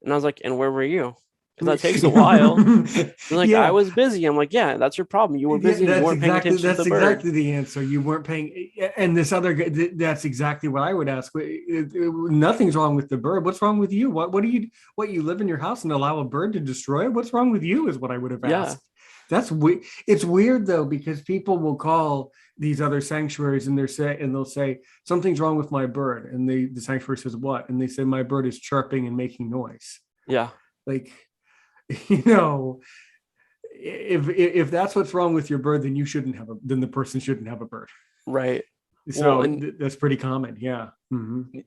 S2: And I was like, and where were you? Because that takes a while. They're like, I
S1: Yeah,
S2: was busy. I'm like, yeah, that's your problem. You were
S1: yeah,
S2: busy and you weren't paying attention to
S1: that's
S2: the bird.
S1: exactly the answer. You weren't paying, and this other guy, that's exactly what I would ask. Nothing's wrong with the bird. What's wrong with you? What you live in your house and allow a bird to destroy it? What's wrong with you? Is what I would have
S2: Yeah,
S1: asked. That's weird. It's weird though because people will call these other sanctuaries and they'll say something's wrong with my bird, and the sanctuary says what, and they say my bird is chirping and making noise.
S2: yeah,
S1: Like, you know, if that's what's wrong with your bird, then then the person shouldn't have a bird.
S2: right. Well,
S1: So
S2: and
S1: that's pretty common. Yeah. Mm-hmm.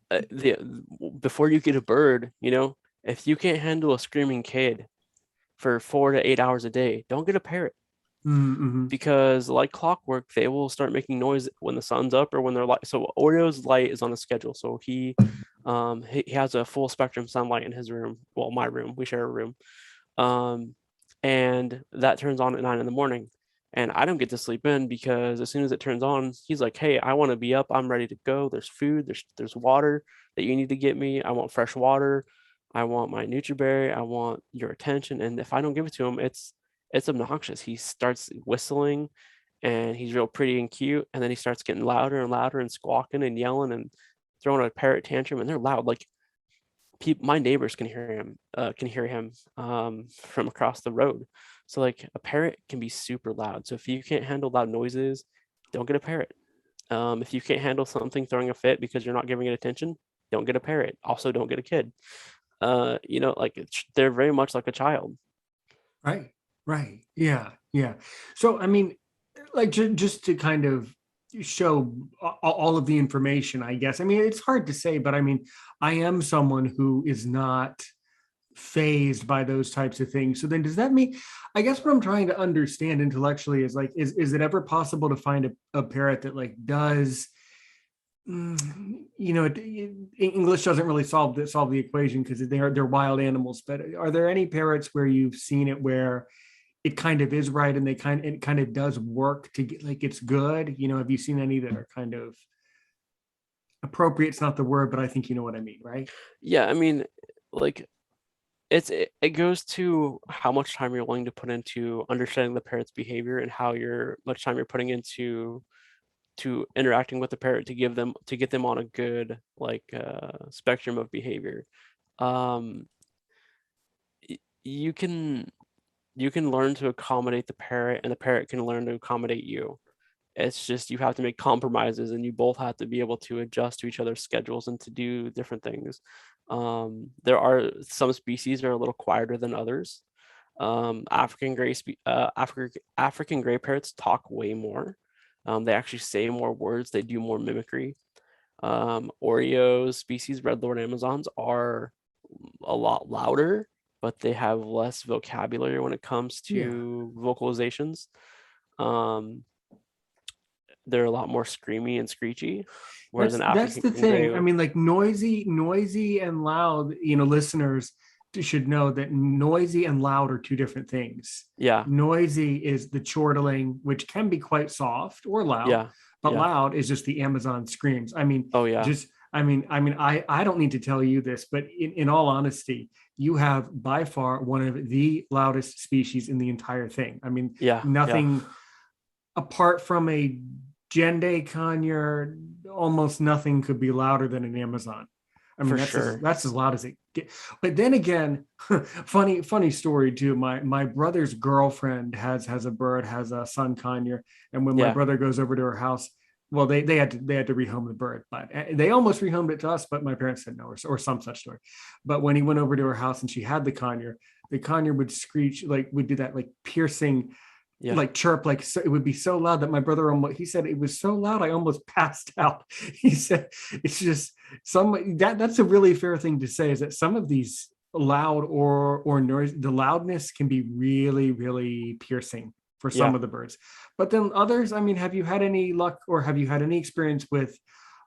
S2: the before you get a bird, if you can't handle a screaming kid for 4 to 8 hours a day, don't get a parrot
S1: Mm-hmm.
S2: because, like clockwork, they will start making noise when the sun's up or when they're light. So Oreo's light is on a schedule. So he has a full spectrum sunlight in his room. Well, my room, we share a room. Um, and that turns on at 9 in the morning. And I don't get to sleep in because as soon as it turns on, he's like, "Hey, I want to be up. I'm ready to go. There's food. There's water that you need to get me. I want fresh water. I want my NutriBerry. I want your attention." And if I don't give it to him, it's obnoxious. He starts whistling, and he's real pretty and cute, and then he starts getting louder and louder and squawking and yelling and throwing a parrot tantrum, and they're loud. Like my neighbors can hear him from across the road. So like a parrot can be super loud. So if you can't handle loud noises, don't get a parrot. If you can't handle something throwing a fit because you're not giving it attention, don't get a parrot. Also, don't get a kid. Like they're very much like a child.
S1: Right. Right. Yeah. Yeah. So I mean, like just to kind of show all of the information, I guess. I mean, it's hard to say, but I mean, I am someone who is not phased by those types of things. So then does that mean, I guess what I'm trying to understand intellectually is like, is it ever possible to find a parrot that like does, English doesn't really solve the equation because they're wild animals, but are there any parrots where you've seen it where it kind of is right and it kind of does work to get like it's good? Have you seen any that are kind of appropriate? It's not the word, but I think you know what I mean, right?
S2: Yeah, I mean, like it goes to how much time you're willing to put into understanding the parrot's behavior and how much time you're putting into to interacting with the parrot to get them on a good like spectrum of behavior. Um, you can learn to accommodate the parrot and the parrot can learn to accommodate you. It's just you have to make compromises and you both have to be able to adjust to each other's schedules and to do different things. There are some species that are a little quieter than others. African gray parrots talk way more. They actually say more words. They do more mimicry. Oreo species, red lord Amazons, are a lot louder, but they have less vocabulary when it comes
S1: Yeah.
S2: to vocalizations. Um, they're a lot more screamy and screechy, whereas an
S1: That's
S2: African
S1: the
S2: gray
S1: thing. I mean, like noisy and loud, listeners should know that noisy and loud are two different things.
S2: yeah,
S1: Noisy is the chortling, which can be quite soft or loud,
S2: yeah,
S1: but
S2: yeah,
S1: loud is just the Amazon screams. I mean,
S2: oh yeah,
S1: just I don't need to tell you this, but in all honesty, you have by far one of the loudest species in the entire thing. I mean,
S2: yeah, yeah,
S1: nothing apart from a Jende conure, almost nothing could be louder than an Amazon. I mean,
S2: for sure.
S1: that's as loud as it gets. But then again, funny story too. My brother's girlfriend has a bird, has a sun conure, and when my
S2: Yeah,
S1: brother goes over to her house, well, they had to rehome the bird, but they almost rehomed it to us, but my parents said no, or some such story. But when he went over to her house and she had the conure would screech, like would do that like piercing
S2: yeah,
S1: like chirp, like so, it would be so loud that my brother almost, he said it was so loud I almost passed out. He said it's just that's a really fair thing to say, is that some of these loud or noise, the loudness can be really piercing for some
S2: yeah.
S1: of the birds. But then others, I mean, have you had any luck or have you had any experience with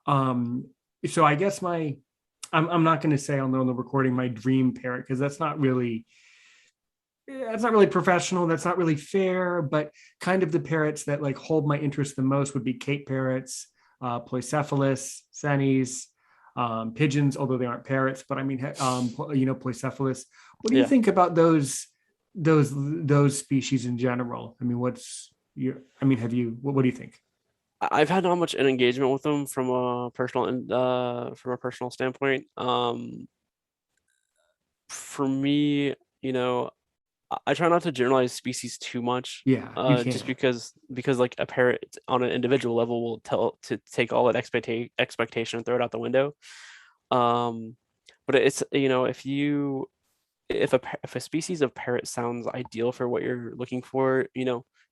S1: um so I guess I'm not going to say on the recording my dream parrot, because that's not really professional. That's not really fair. But kind of the parrots that like hold my interest the most would be Cape parrots, Poicephalus, Senis, pigeons, although they aren't parrots. But I mean, Poicephalus. What do you
S2: Yeah.
S1: think about those species in general? I mean, what's your? I mean, have you? What do you think?
S2: I've had not much an engagement with them from a personal standpoint. For me, you know, I try not to generalize species too much,
S1: Yeah, you
S2: just
S1: can't.
S2: because like a parrot on an individual level will tell to take all that expectation and throw it out the window. Um, but it's if a species of parrot sounds ideal for what you're looking for,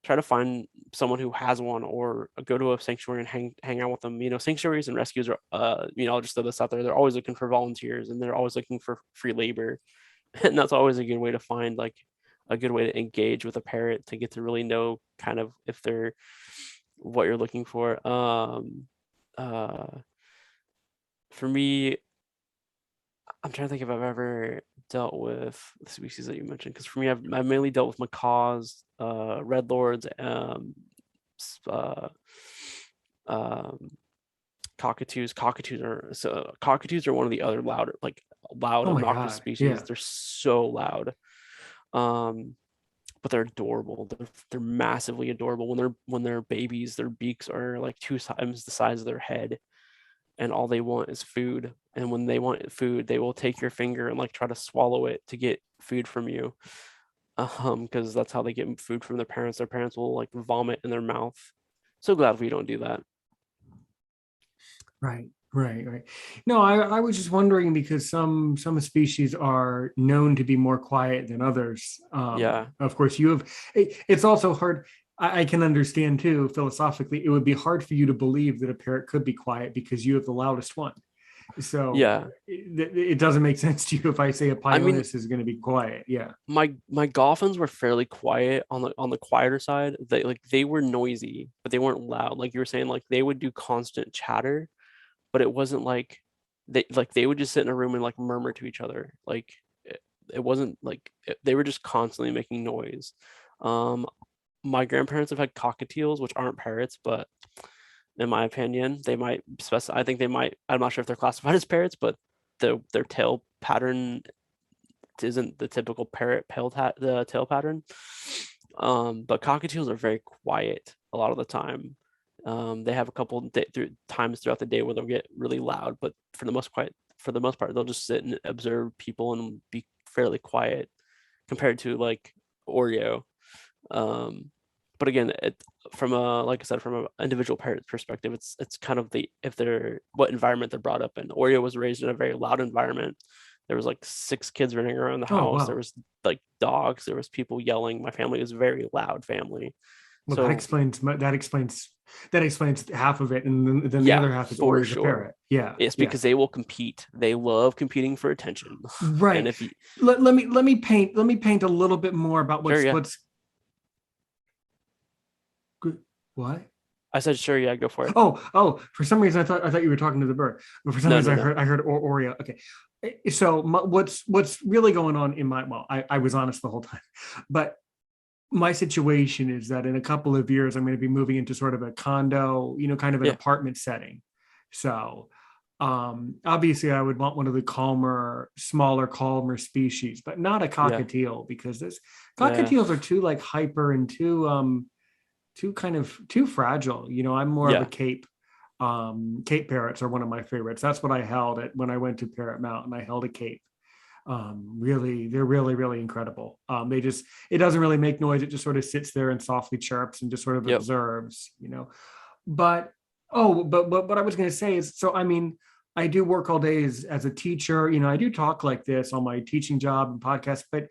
S2: try to find someone who has one or go to a sanctuary and hang out with them. Sanctuaries and rescues are I'll just throw this out there. They're always looking for volunteers and they're always looking for free labor. And that's always a good way to find like a good way to engage with a parrot to get to really know kind of if they're what you're looking for. Uh for me, I'm trying to think if I've ever dealt with the species that you mentioned, because for me, I've mainly dealt with macaws, red lords, uh, um, cockatoos. Cockatoos are one of the other loud,
S1: Oh my
S2: obnoxious
S1: God.
S2: species.
S1: Yeah.
S2: They're so loud, um, but they're adorable. They're massively adorable. When they're babies, their beaks are like 2 times the size of their head and all they want is food. And when they want food, they will take your finger and like try to swallow it to get food from you. Because that's how they get food from their parents. Their parents will like vomit in their mouth. So glad we don't do that.
S1: Right. No, I was just wondering because some species are known to be more quiet than others.
S2: Yeah.
S1: Of course, it's also hard. I can understand too, philosophically, it would be hard for you to believe that a parrot could be quiet because you have the loudest one. So
S2: Yeah.
S1: it doesn't make sense to you if I say a
S2: I mean,
S1: Pyonis is going to be quiet. Yeah.
S2: my Goffins were fairly quiet on the quieter side. They were noisy, but they weren't loud. Like you were saying, like they would do constant chatter, but it wasn't like they would just sit in a room and like murmur to each other. Like it wasn't like they were just constantly making noise. Um, my grandparents have had cockatiels, which aren't parrots, but in my opinion, they might specify. I think they might. I'm not sure if they're classified as parrots, but their tail pattern isn't the typical parrot the tail pattern. But cockatiels are very quiet a lot of the time. They have a couple times throughout the day where they'll get really loud, but for the most part, they'll just sit and observe people and be fairly quiet compared to like Oreo. Um, but again, from a like I said, from an individual parent perspective, it's kind of if they're what environment they're brought up in. Oreo was raised in a very loud environment. There was like 6 kids running around the
S1: Oh,
S2: house. There
S1: wow.
S2: was like dogs. There was people yelling. My family was a very loud family.
S1: Well, that
S2: So
S1: explains that explains half of it, and then the
S2: yeah,
S1: other half is
S2: for
S1: Oreo the
S2: sure.
S1: parrot. Yeah,
S2: It's
S1: yeah,
S2: because they will compete. They love competing for attention. And
S1: right.
S2: if you
S1: Let me paint a little bit more about
S2: sure, yeah.
S1: what's good. What?
S2: I said sure, yeah, go for it.
S1: Oh. For some reason, I thought you were talking to the bird, but for some
S2: No,
S1: reason,
S2: no, no.
S1: I heard Oreo. Okay, so what's really going on in my I was honest the whole time, but my situation is that in a couple of years, I'm going to be moving into sort of a condo, kind of an
S2: Yeah,
S1: apartment setting. So obviously I would want one of the calmer species, but not a
S2: yeah,
S1: cockatiel because this
S2: yeah,
S1: cockatiels are too like hyper and too kind of too fragile. I'm more of a
S2: yeah.
S1: Cape parrots are one of my favorites. That's what I held at when I went to Parrot Mountain. I held a Cape. Really, they're really incredible. It doesn't really make noise. It just sort of sits there and softly chirps and just sort of
S2: Yep.
S1: observes. But but what I was going to say is, so I mean, I do work all day as a teacher. I do talk like this on my teaching job and podcast, but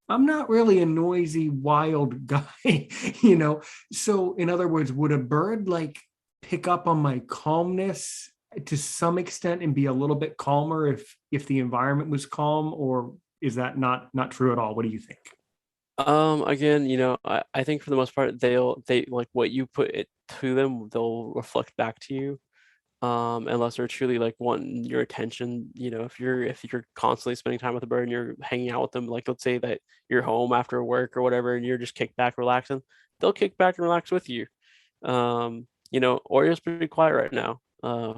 S1: I'm not really a noisy, wild guy. So in other words, would a bird like pick up on my calmness to some extent and be a little bit calmer if the environment was calm, or is that not true at all? What do you think?
S2: Again, I think for the most part, they like what you put it to them, they'll reflect back to you. Unless they're truly like wanting your attention. If you're constantly spending time with a bird and you're hanging out with them, like let's say that you're home after work or whatever, and you're just kicked back relaxing, they'll kick back and relax with you. Oreo's pretty quiet right now,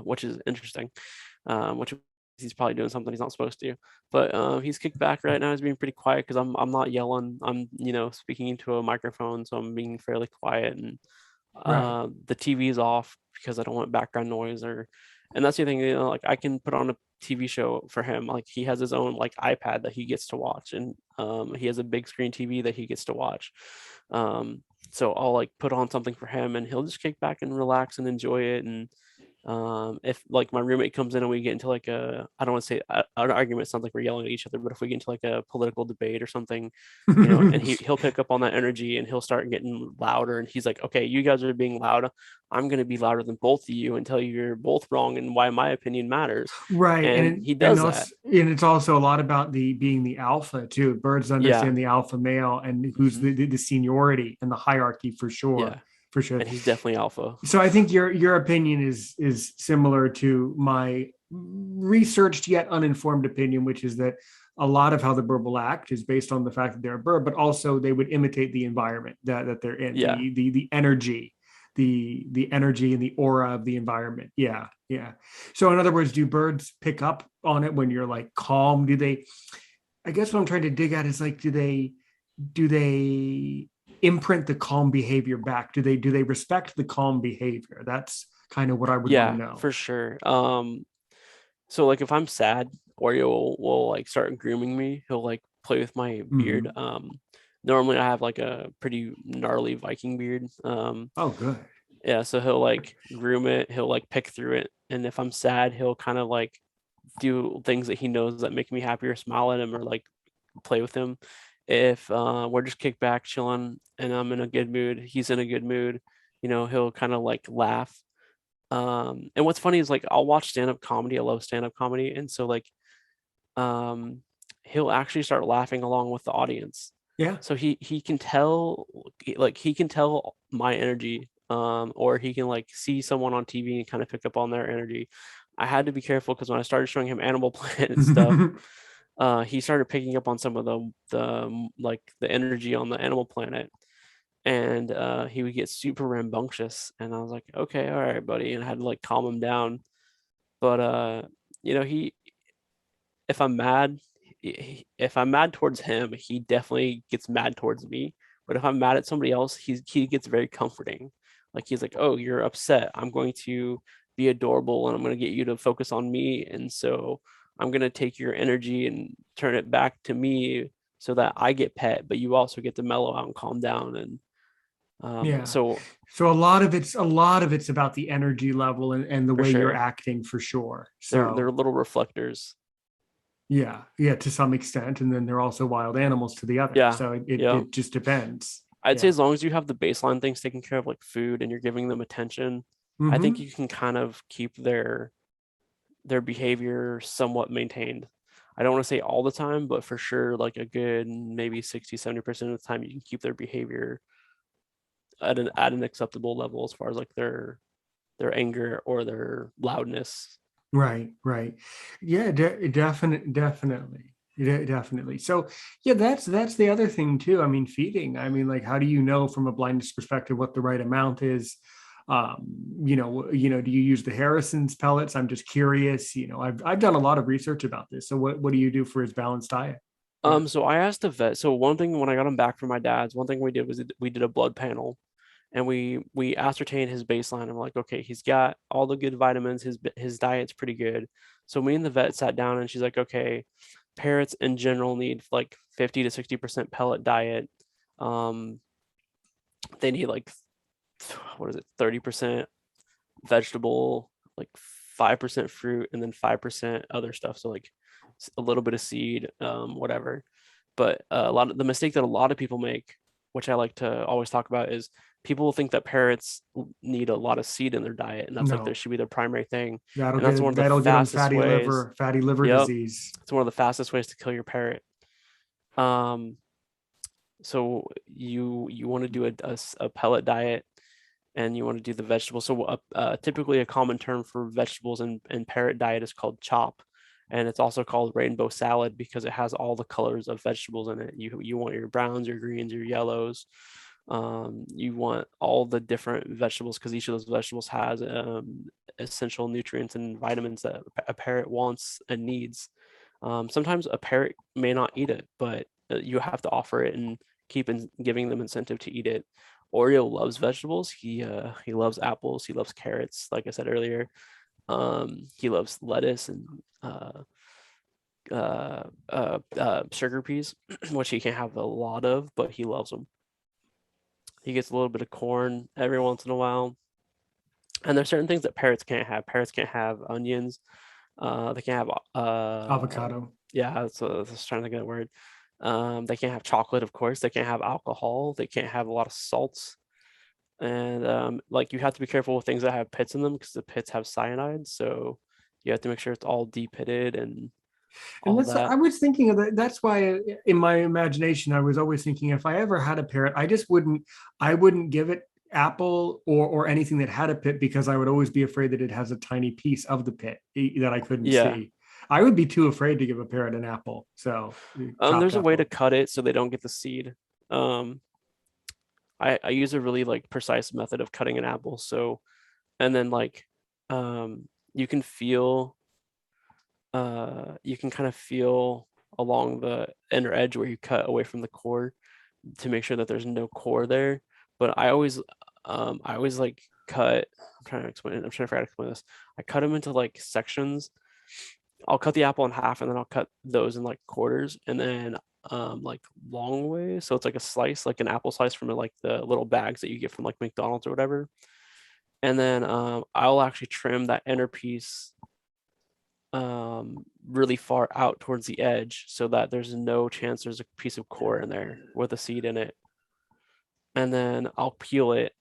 S2: which is interesting. Which he's probably doing something he's not supposed to. But he's kicked back right now. He's being pretty quiet because I'm not yelling. I'm speaking into a microphone, so I'm being fairly quiet, and
S1: Right.
S2: the TV is off because I don't want background noise. And that's the thing, like I can put on a TV show for him. Like he has his own like iPad that he gets to watch, and he has a big screen TV that he gets to watch. So I'll like put on something for him, and he'll just kick back and relax and enjoy it. And if like my roommate comes in and we get into like I don't want to say an argument, it sounds like we're yelling at each other, but if we get into like a political debate or something, and he'll pick up on that energy and he'll start getting louder, and he's like, okay, you guys are being loud, I'm going to be louder than both of you and tell you you're both wrong and why my opinion matters.
S1: Right.
S2: And
S1: And
S2: he
S1: and
S2: does that.
S1: also and it's also a lot about the being the alpha too. Birds
S2: Yeah.
S1: understand the alpha male and who's
S2: Hmm.
S1: the seniority and the hierarchy for sure.
S2: Yeah.
S1: For sure.
S2: And he's definitely alpha.
S1: So I think your opinion is similar to my researched yet uninformed opinion, which is that a lot of how the bird will act is based on the fact that they're a bird, but also they would imitate the environment that they're in,
S2: Yeah.
S1: the energy, the energy and the aura of the environment. Yeah, yeah. So in other words, do birds pick up on it when you're like calm? Do they? I guess what I'm trying to dig at is like, do they imprint the calm behavior back? Do they respect the calm behavior? That's kind of what I would want to
S2: Yeah,
S1: know.
S2: for sure. So like if I'm sad, Oreo will like start grooming me. He'll like play with my beard.
S1: Hmm.
S2: Normally I have like a pretty gnarly Viking beard.
S1: Oh, good.
S2: Yeah, so he'll like groom it, he'll like pick through it. And if I'm sad, he'll kind of like do things that he knows that make me happy or smile at him or like play with him. If we're just kicked back, chilling, and I'm in a good mood, he's in a good mood, he'll kind of like laugh. And what's funny is like I'll watch stand-up comedy. I love stand-up comedy. And so like um he'll actually start laughing along with the audience.
S1: Yeah.
S2: So he can tell like he can tell my energy, or he can like see someone on TV and kind of pick up on their energy. I had to be careful because when I started showing him Animal Planet stuff, he started picking up on some of like the energy on the Animal Planet, and he would get super rambunctious, and I was like, okay, all right, buddy, and I had to like calm him down. But he if I'm mad, if I'm mad towards him, he definitely gets mad towards me. But if I'm mad at somebody else, he gets very comforting. Like he's like, "Oh, you're upset. I'm going to be adorable and I'm going to get you to focus on me. And so I'm going to take your energy and turn it back to me so that I get pet, but you also get to mellow out and calm down." And
S1: Yeah.
S2: so
S1: So a lot of it's about the energy level and the
S2: for
S1: way you're
S2: sure,
S1: acting for sure.
S2: they're
S1: So
S2: little reflectors.
S1: yeah, yeah, to some extent. And then they're also wild animals to the other.
S2: Yeah,
S1: So it,
S2: yeah.
S1: it just depends.
S2: I'd say
S1: Yeah.
S2: as long as you have the baseline things taken care of, like food, and you're giving them attention, I think
S1: Hmm.
S2: you can kind of keep their behavior somewhat maintained. I don't want to say all the time, but for sure, like a good maybe 60-70% of the time, you can keep their behavior at an acceptable level as far as like their anger or their loudness.
S1: Right, right. Yeah, definitely. Definitely. So yeah, that's the other thing too. I mean, feeding. I mean, like, how do you know from a blindness perspective what the right amount is? Um, do you use the Harrison's pellets? I'm just curious. I've done a lot of research about this. So what do you do for his balanced diet? Yeah.
S2: So I asked the vet. So one thing when I got him back from my dad's, one thing we did was we did a blood panel, and we ascertained his baseline. I'm like, okay, he's got all the good vitamins. His diet's pretty good. So me and the vet sat down, and she's like, okay, parrots in general need like 50 to 60% pellet diet. Um, they need like what is it, 30% vegetable, like 5% fruit, and then 5% other stuff. So like a little bit of seed, whatever. But a lot of the mistake that a lot of people make, which I like to always talk about, is people think that parrots need a lot of seed in their diet, and that's like there
S1: No,
S2: should be their primary thing.
S1: that'll
S2: And that's one
S1: get
S2: of the
S1: that'll get him
S2: fastest ways.
S1: fatty liver
S2: Yep,
S1: disease.
S2: it's one of the fastest ways to kill your parrot. Um, so you want to do a pellet diet, and you want to do the vegetables. So typically a common term for vegetables in parrot diet is called chop. And it's also called rainbow salad because it has all the colors of vegetables in it. You want your browns, your greens, your yellows. You want all the different vegetables because each of those vegetables has essential nutrients and vitamins that a parrot wants and needs. Sometimes a parrot may not eat it, but you have to offer it and keep giving them incentive to eat it. Oreo loves vegetables. He loves apples. He loves carrots. Like I said earlier, he loves lettuce and sugar peas, which he can't have a lot of, but he loves them. He gets a little bit of corn every once in a while. And there's certain things that parrots can't have. Parrots can't have onions. They can't have
S1: Avocado.
S2: yeah, that's what I was trying to think of that word. They can't have chocolate, of course. They can't have alcohol. They can't have a lot of salts. And like you have to be careful with things that have pits in them because the pits have cyanide. So you have to make sure it's all depitted and
S1: And
S2: all
S1: I
S2: that.
S1: was thinking of that. That's why in my imagination, I was always thinking if I ever had a parrot, I wouldn't give it apple or anything that had a pit because I would always be afraid that it has a tiny piece of the pit that I couldn't
S2: Yeah.
S1: see. I would be too afraid to give a parrot an apple. So chopped
S2: There's a way to
S1: apple.
S2: cut it so they don't get the seed. Um, I use a really like precise method of cutting an apple. So and then like you can feel you can kind of feel along the inner edge where you cut away from the core to make sure that there's no core there. But I always like cut. I'm trying to explain it. I'm trying to figure out how to explain this. I cut them into like sections. I'll cut the apple in half and then I'll cut those in like quarters and then like long ways. So it's like a slice, like an apple slice from like the little bags that you get from like McDonald's or whatever. And then I'll actually trim that inner piece really far out towards the edge so that there's no chance there's a piece of core in there with a seed in it. And then I'll peel it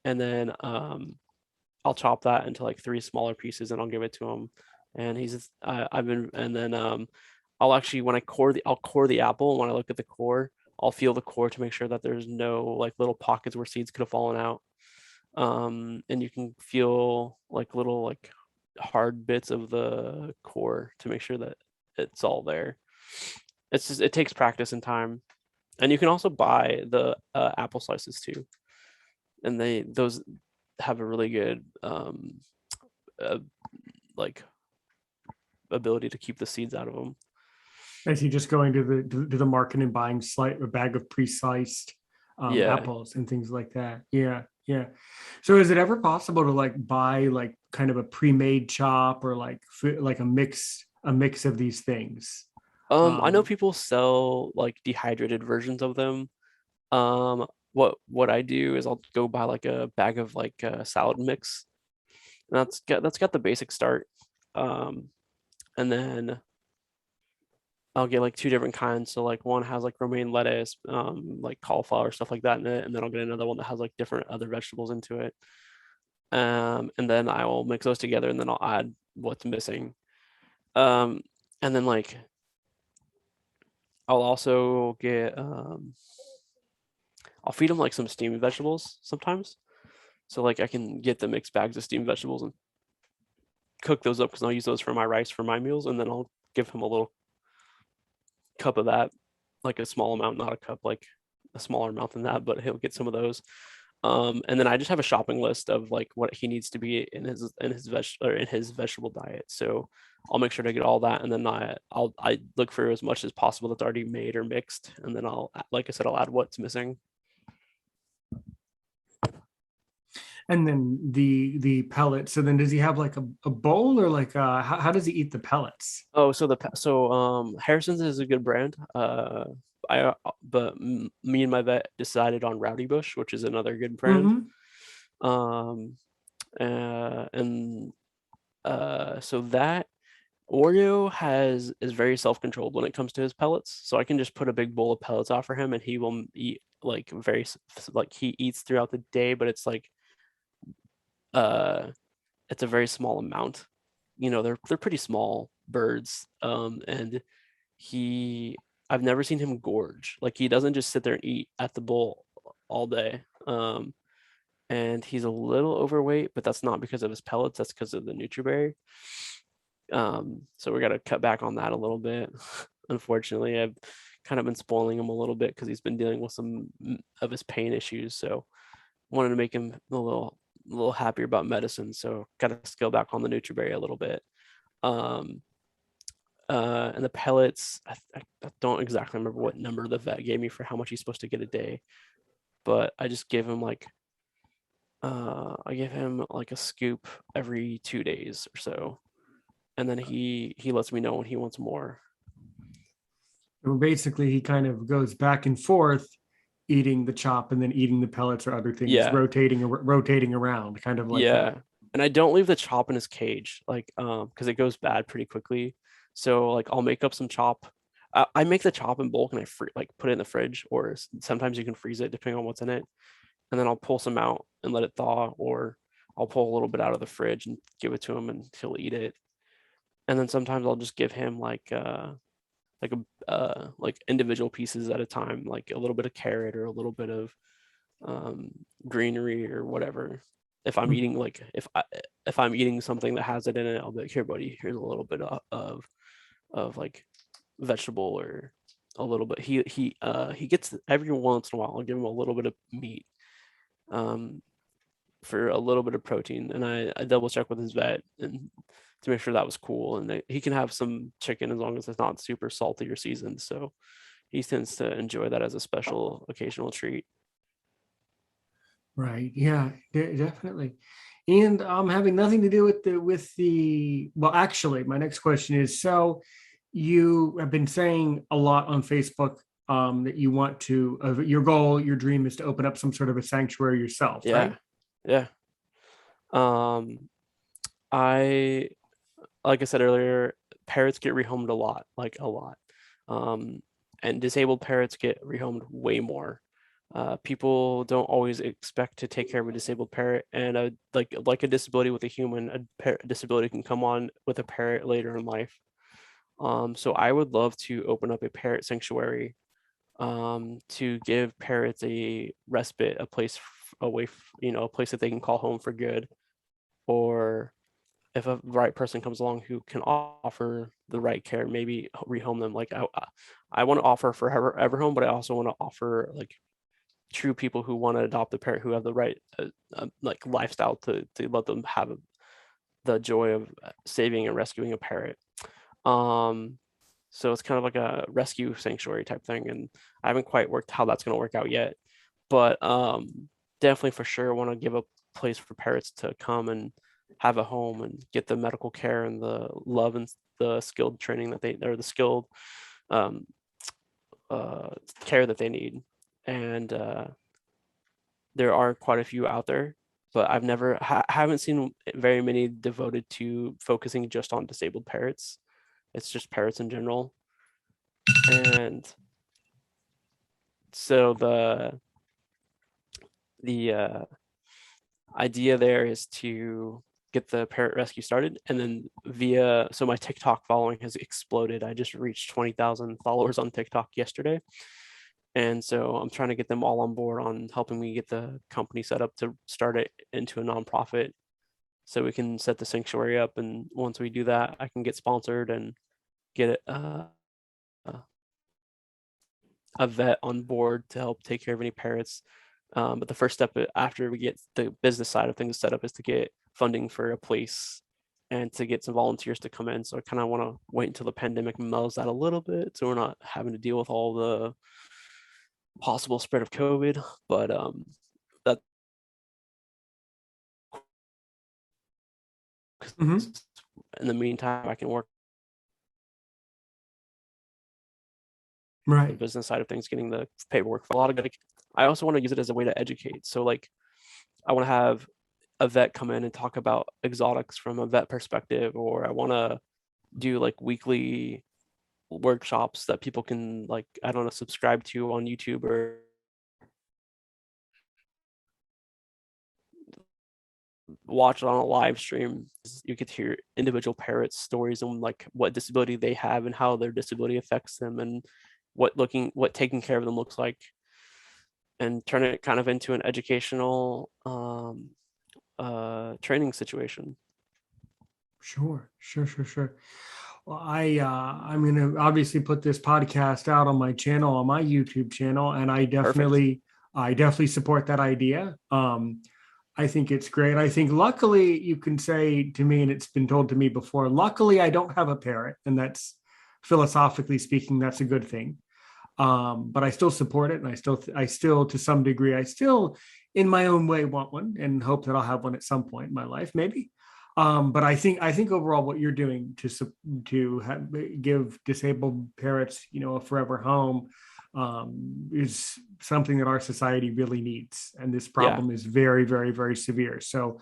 S2: and then I'll chop that into like three smaller pieces and I'll give it to him. And I've been, and then I'll actually, when I'll core the apple. When I look at the core, I'll feel the core to make sure that there's no like little pockets where seeds could have fallen out. And you can feel like little like hard bits of the core to make sure that it's all there. It takes practice and time. And you can also buy the apple slices too. And those have a really good uh, like ability to keep the seeds out of them.
S1: Is he just going to the market and buying a bag of pre-sliced
S2: Yeah.
S1: apples and things like that? Yeah, yeah. So is it ever possible to like buy like kind of a pre-made chop or like like a mix of these things?
S2: I know
S1: Um,
S2: people sell like dehydrated versions of them. What I do is I'll go buy like a bag of like salad mix. And that's got the basic start. Um, and then I'll get like two different kinds. So like one has like romaine lettuce, like cauliflower, stuff like that in it, and then I'll get another one that has like different other vegetables into it. And then I will mix those together, and then I'll add what's missing. Um, and then like I'll also get I'll feed them like some steamed vegetables sometimes. So like I can get the mixed bags of steamed vegetables and cook those up because I'll use those for my rice for my meals, and then I'll give him a little cup of that, like a small amount, not a cup, like a smaller amount than that, but he'll get some of those. And then I just have a shopping list of like what he needs to be in his vegetable diet. So I'll make sure to get all that, and then I look for as much as possible that's already made or mixed, and then like I said, I'll add what's missing.
S1: and then the pellets. So then does he have like a bowl or like how does he eat the pellets?
S2: Oh, Harrison's is a good brand. Me and my vet decided on Rowdy Bush, which is another good brand.
S1: Mm-hmm.
S2: Um, and so that Oreo is very self-controlled when it comes to his pellets. So I can just put a big bowl of pellets out for him, and he will eat like like he eats throughout the day, but uh it's a very small amount. They're pretty small birds. And he I've never seen him gorge. Like he doesn't just sit there and eat at the bowl all day. And he's a little overweight, but that's not because of his pellets, that's because of the Nutriberry. So we got to cut back on that a little bit. Unfortunately, I've kind of been spoiling him a little bit because he's been dealing with some of his pain issues. So wanted to make him a little happier about medicine. So got to scale back on the Nutriberry a little bit. Um, and the pellets, I don't exactly remember what number the vet gave me for how much he's supposed to get a day, but I just give him like I give him like a scoop every 2 days or so, and then he lets me know when he wants more.
S1: Basically, he kind of goes back and forth, eating the chop and then eating the pellets or other things,
S2: Yeah,
S1: rotating around, kind of like
S2: yeah. And I don't leave the chop in his cage, like because it goes bad pretty quickly. So like I'll make up some chop. I make the chop in bulk and like put it in the fridge, or sometimes you can freeze it depending on what's in it. And then I'll pull some out and let it thaw, or I'll pull a little bit out of the fridge and give it to him and he'll eat it. And then sometimes I'll just give him like individual pieces at a time, like a little bit of carrot or a little bit of um, greenery or whatever. If I'm eating like if I'm eating something that has it in it, I'll be like, here, buddy, here's a little bit of like vegetable or a little bit. He gets every once in a while. I'll give him a little bit of meat um, for a little bit of protein, and I double check with his vet and to make sure that was cool. And he can have some chicken as long as it's not super salty or seasoned. So he tends to enjoy that as a special occasional treat.
S1: right. Yeah, definitely. And having nothing to do with the well, actually, my next question is, so you have been saying a lot on Facebook that you want to your goal, your dream is to open up some sort of a sanctuary yourself, right?
S2: Yeah, yeah. Um, I like I said earlier, parrots get rehomed a lot, like a lot. Um, and disabled parrots get rehomed way more. People don't always expect to take care of a disabled parrot, and like a disability with a human, a disability can come on with a parrot later in life. So I would love to open up a parrot sanctuary to give parrots a respite, a place away, a place that they can call home for good, or if a right person comes along who can offer the right care, maybe rehome them. Like I want to offer forever home, but I also want to offer like true people who want to adopt a parent who have the right like lifestyle to let them have the joy of saving and rescuing a parrot. Um, So it's kind of like a rescue sanctuary type thing, and I haven't quite worked how that's going to work out yet. But definitely for sure want to give a place for parrots to come and have a home and get the medical care and the love and the skilled training that they or the skilled um, care that they need. And there are quite a few out there, but I've never haven't seen very many devoted to focusing just on disabled parrots. It's just parrots in general. And so the idea there is to get the parrot rescue started, and then so my TikTok following has exploded. I just reached 20,000 followers on TikTok yesterday. And so I'm trying to get them all on board on helping me get the company set up to start it into a nonprofit so we can set the sanctuary up. And once we do that, I can get sponsored and get a vet on board to help take care of any parrots. But the first step after we get the business side of things set up is to get funding for a place and to get some volunteers to come in. So I kind of want to wait until the pandemic mellows out a little bit so we're not having to deal with all the possible spread of COVID. But that
S1: Mhm.
S2: in the meantime, I can work the
S1: Right.
S2: business side of things, getting the paperwork for a lot of good. I also want to use it as a way to educate. So like I want to have a vet come in and talk about exotics from a vet perspective, or I want to do like weekly workshops that people can like, I don't know, subscribe to on YouTube or watch it on a live stream. You get to hear individual parrots stories and like what disability they have and how their disability affects them and what taking care of them looks like, and turn it kind of into an educational training situation.
S1: Sure, sure, sure, sure. Well, I'm gonna obviously put this podcast out on my channel, on my YouTube channel, and
S2: Perfect.
S1: I definitely support that idea. I think it's great. I think luckily you can say to me, and it's been told to me before, luckily I don't have a parrot, and that's philosophically speaking, that's a good thing. But I still support it, and I still, to some degree, I still, in my own way, want one, and hope that I'll have one at some point in my life, maybe. But I think overall, what you're doing give disabled parents, a forever home, is something that our society really needs, and this
S2: Yeah.
S1: problem is very, very, very severe. So,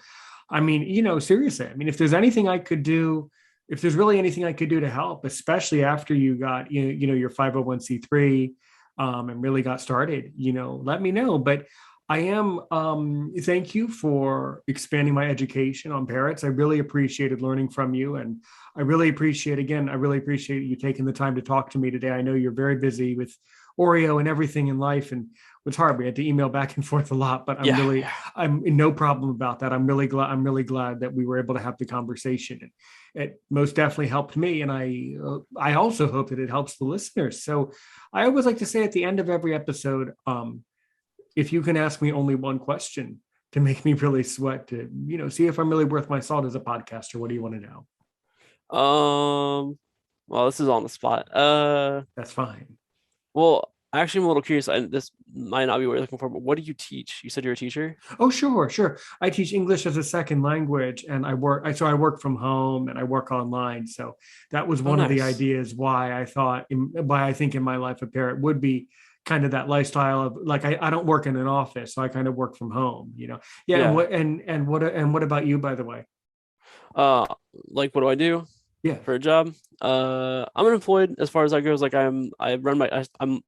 S1: I mean, seriously, I mean, if there's anything I could do, if there's really anything I could do to help, especially after you got your 501c3, and really got started, let me know. But I am thank you for expanding my education on parrots. I really appreciated learning from you, and I really appreciate you taking the time to talk to me today. I know you're very busy with Oreo and everything in life, and it's hard. We had to email back and forth a lot, but
S2: Yeah. Yeah.
S1: I'm in no problem about that. I'm really glad that we were able to have the conversation. It most definitely helped me, and I also hope that it helps the listeners. So I always like to say at the end of every episode, if you can ask me only one question to make me really sweat, to see if I'm really worth my salt as a podcaster, what do you want to know?
S2: Well, this is on the spot.
S1: That's fine.
S2: Well, actually, I'm a little curious. This might not be what you're looking for, but what do you teach? You said you're a teacher?
S1: Oh, sure, sure. I teach English as a second language, and I work from home and I work online. So that was
S2: Oh,
S1: one of the
S2: nice.
S1: ideas why I think in my life a parrot would be kind of that lifestyle of like I don't work in an office, so I kind of work from home. Yeah,
S2: Yeah.
S1: and what about you, by the way?
S2: Uh, like what do I do
S1: Yeah.
S2: for a job? I'm unemployed as far as that goes. Like I'm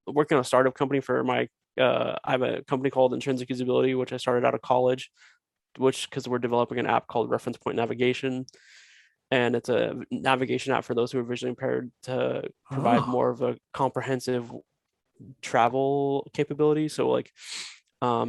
S2: working on a startup company for my I have a company called Intrinsic Usability, which I started out of college, which because we're developing an app called Reference Point Navigation, and it's a navigation app for those who are visually impaired to provide
S1: Oh,
S2: more of a comprehensive travel capability. So like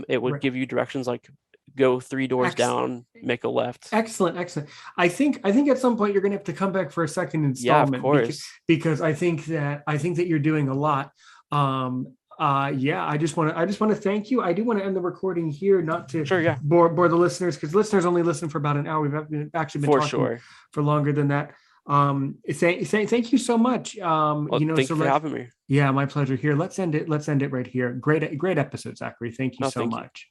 S2: it would
S1: right.
S2: give you directions like go 3 doors
S1: Ex-
S2: down, make a left.
S1: Excellent, excellent. I think at some point you're going to have to come back for a second
S2: Yeah, of
S1: installment
S2: course.
S1: because I think that you're doing a lot. Yeah, I just want to thank you. I do want to end the recording here, not to
S2: Sure, yeah,
S1: bore the listeners, because listeners only listen for about an hour. We've actually been
S2: for
S1: talking
S2: sure.
S1: for longer than that. Thank you so much.
S2: Well, thank
S1: So
S2: you for
S1: let's,
S2: having me.
S1: yeah, my pleasure here. Let's end it right here. Great episode, Zachary. Thank you
S2: Oh,
S1: so
S2: thank you.
S1: much.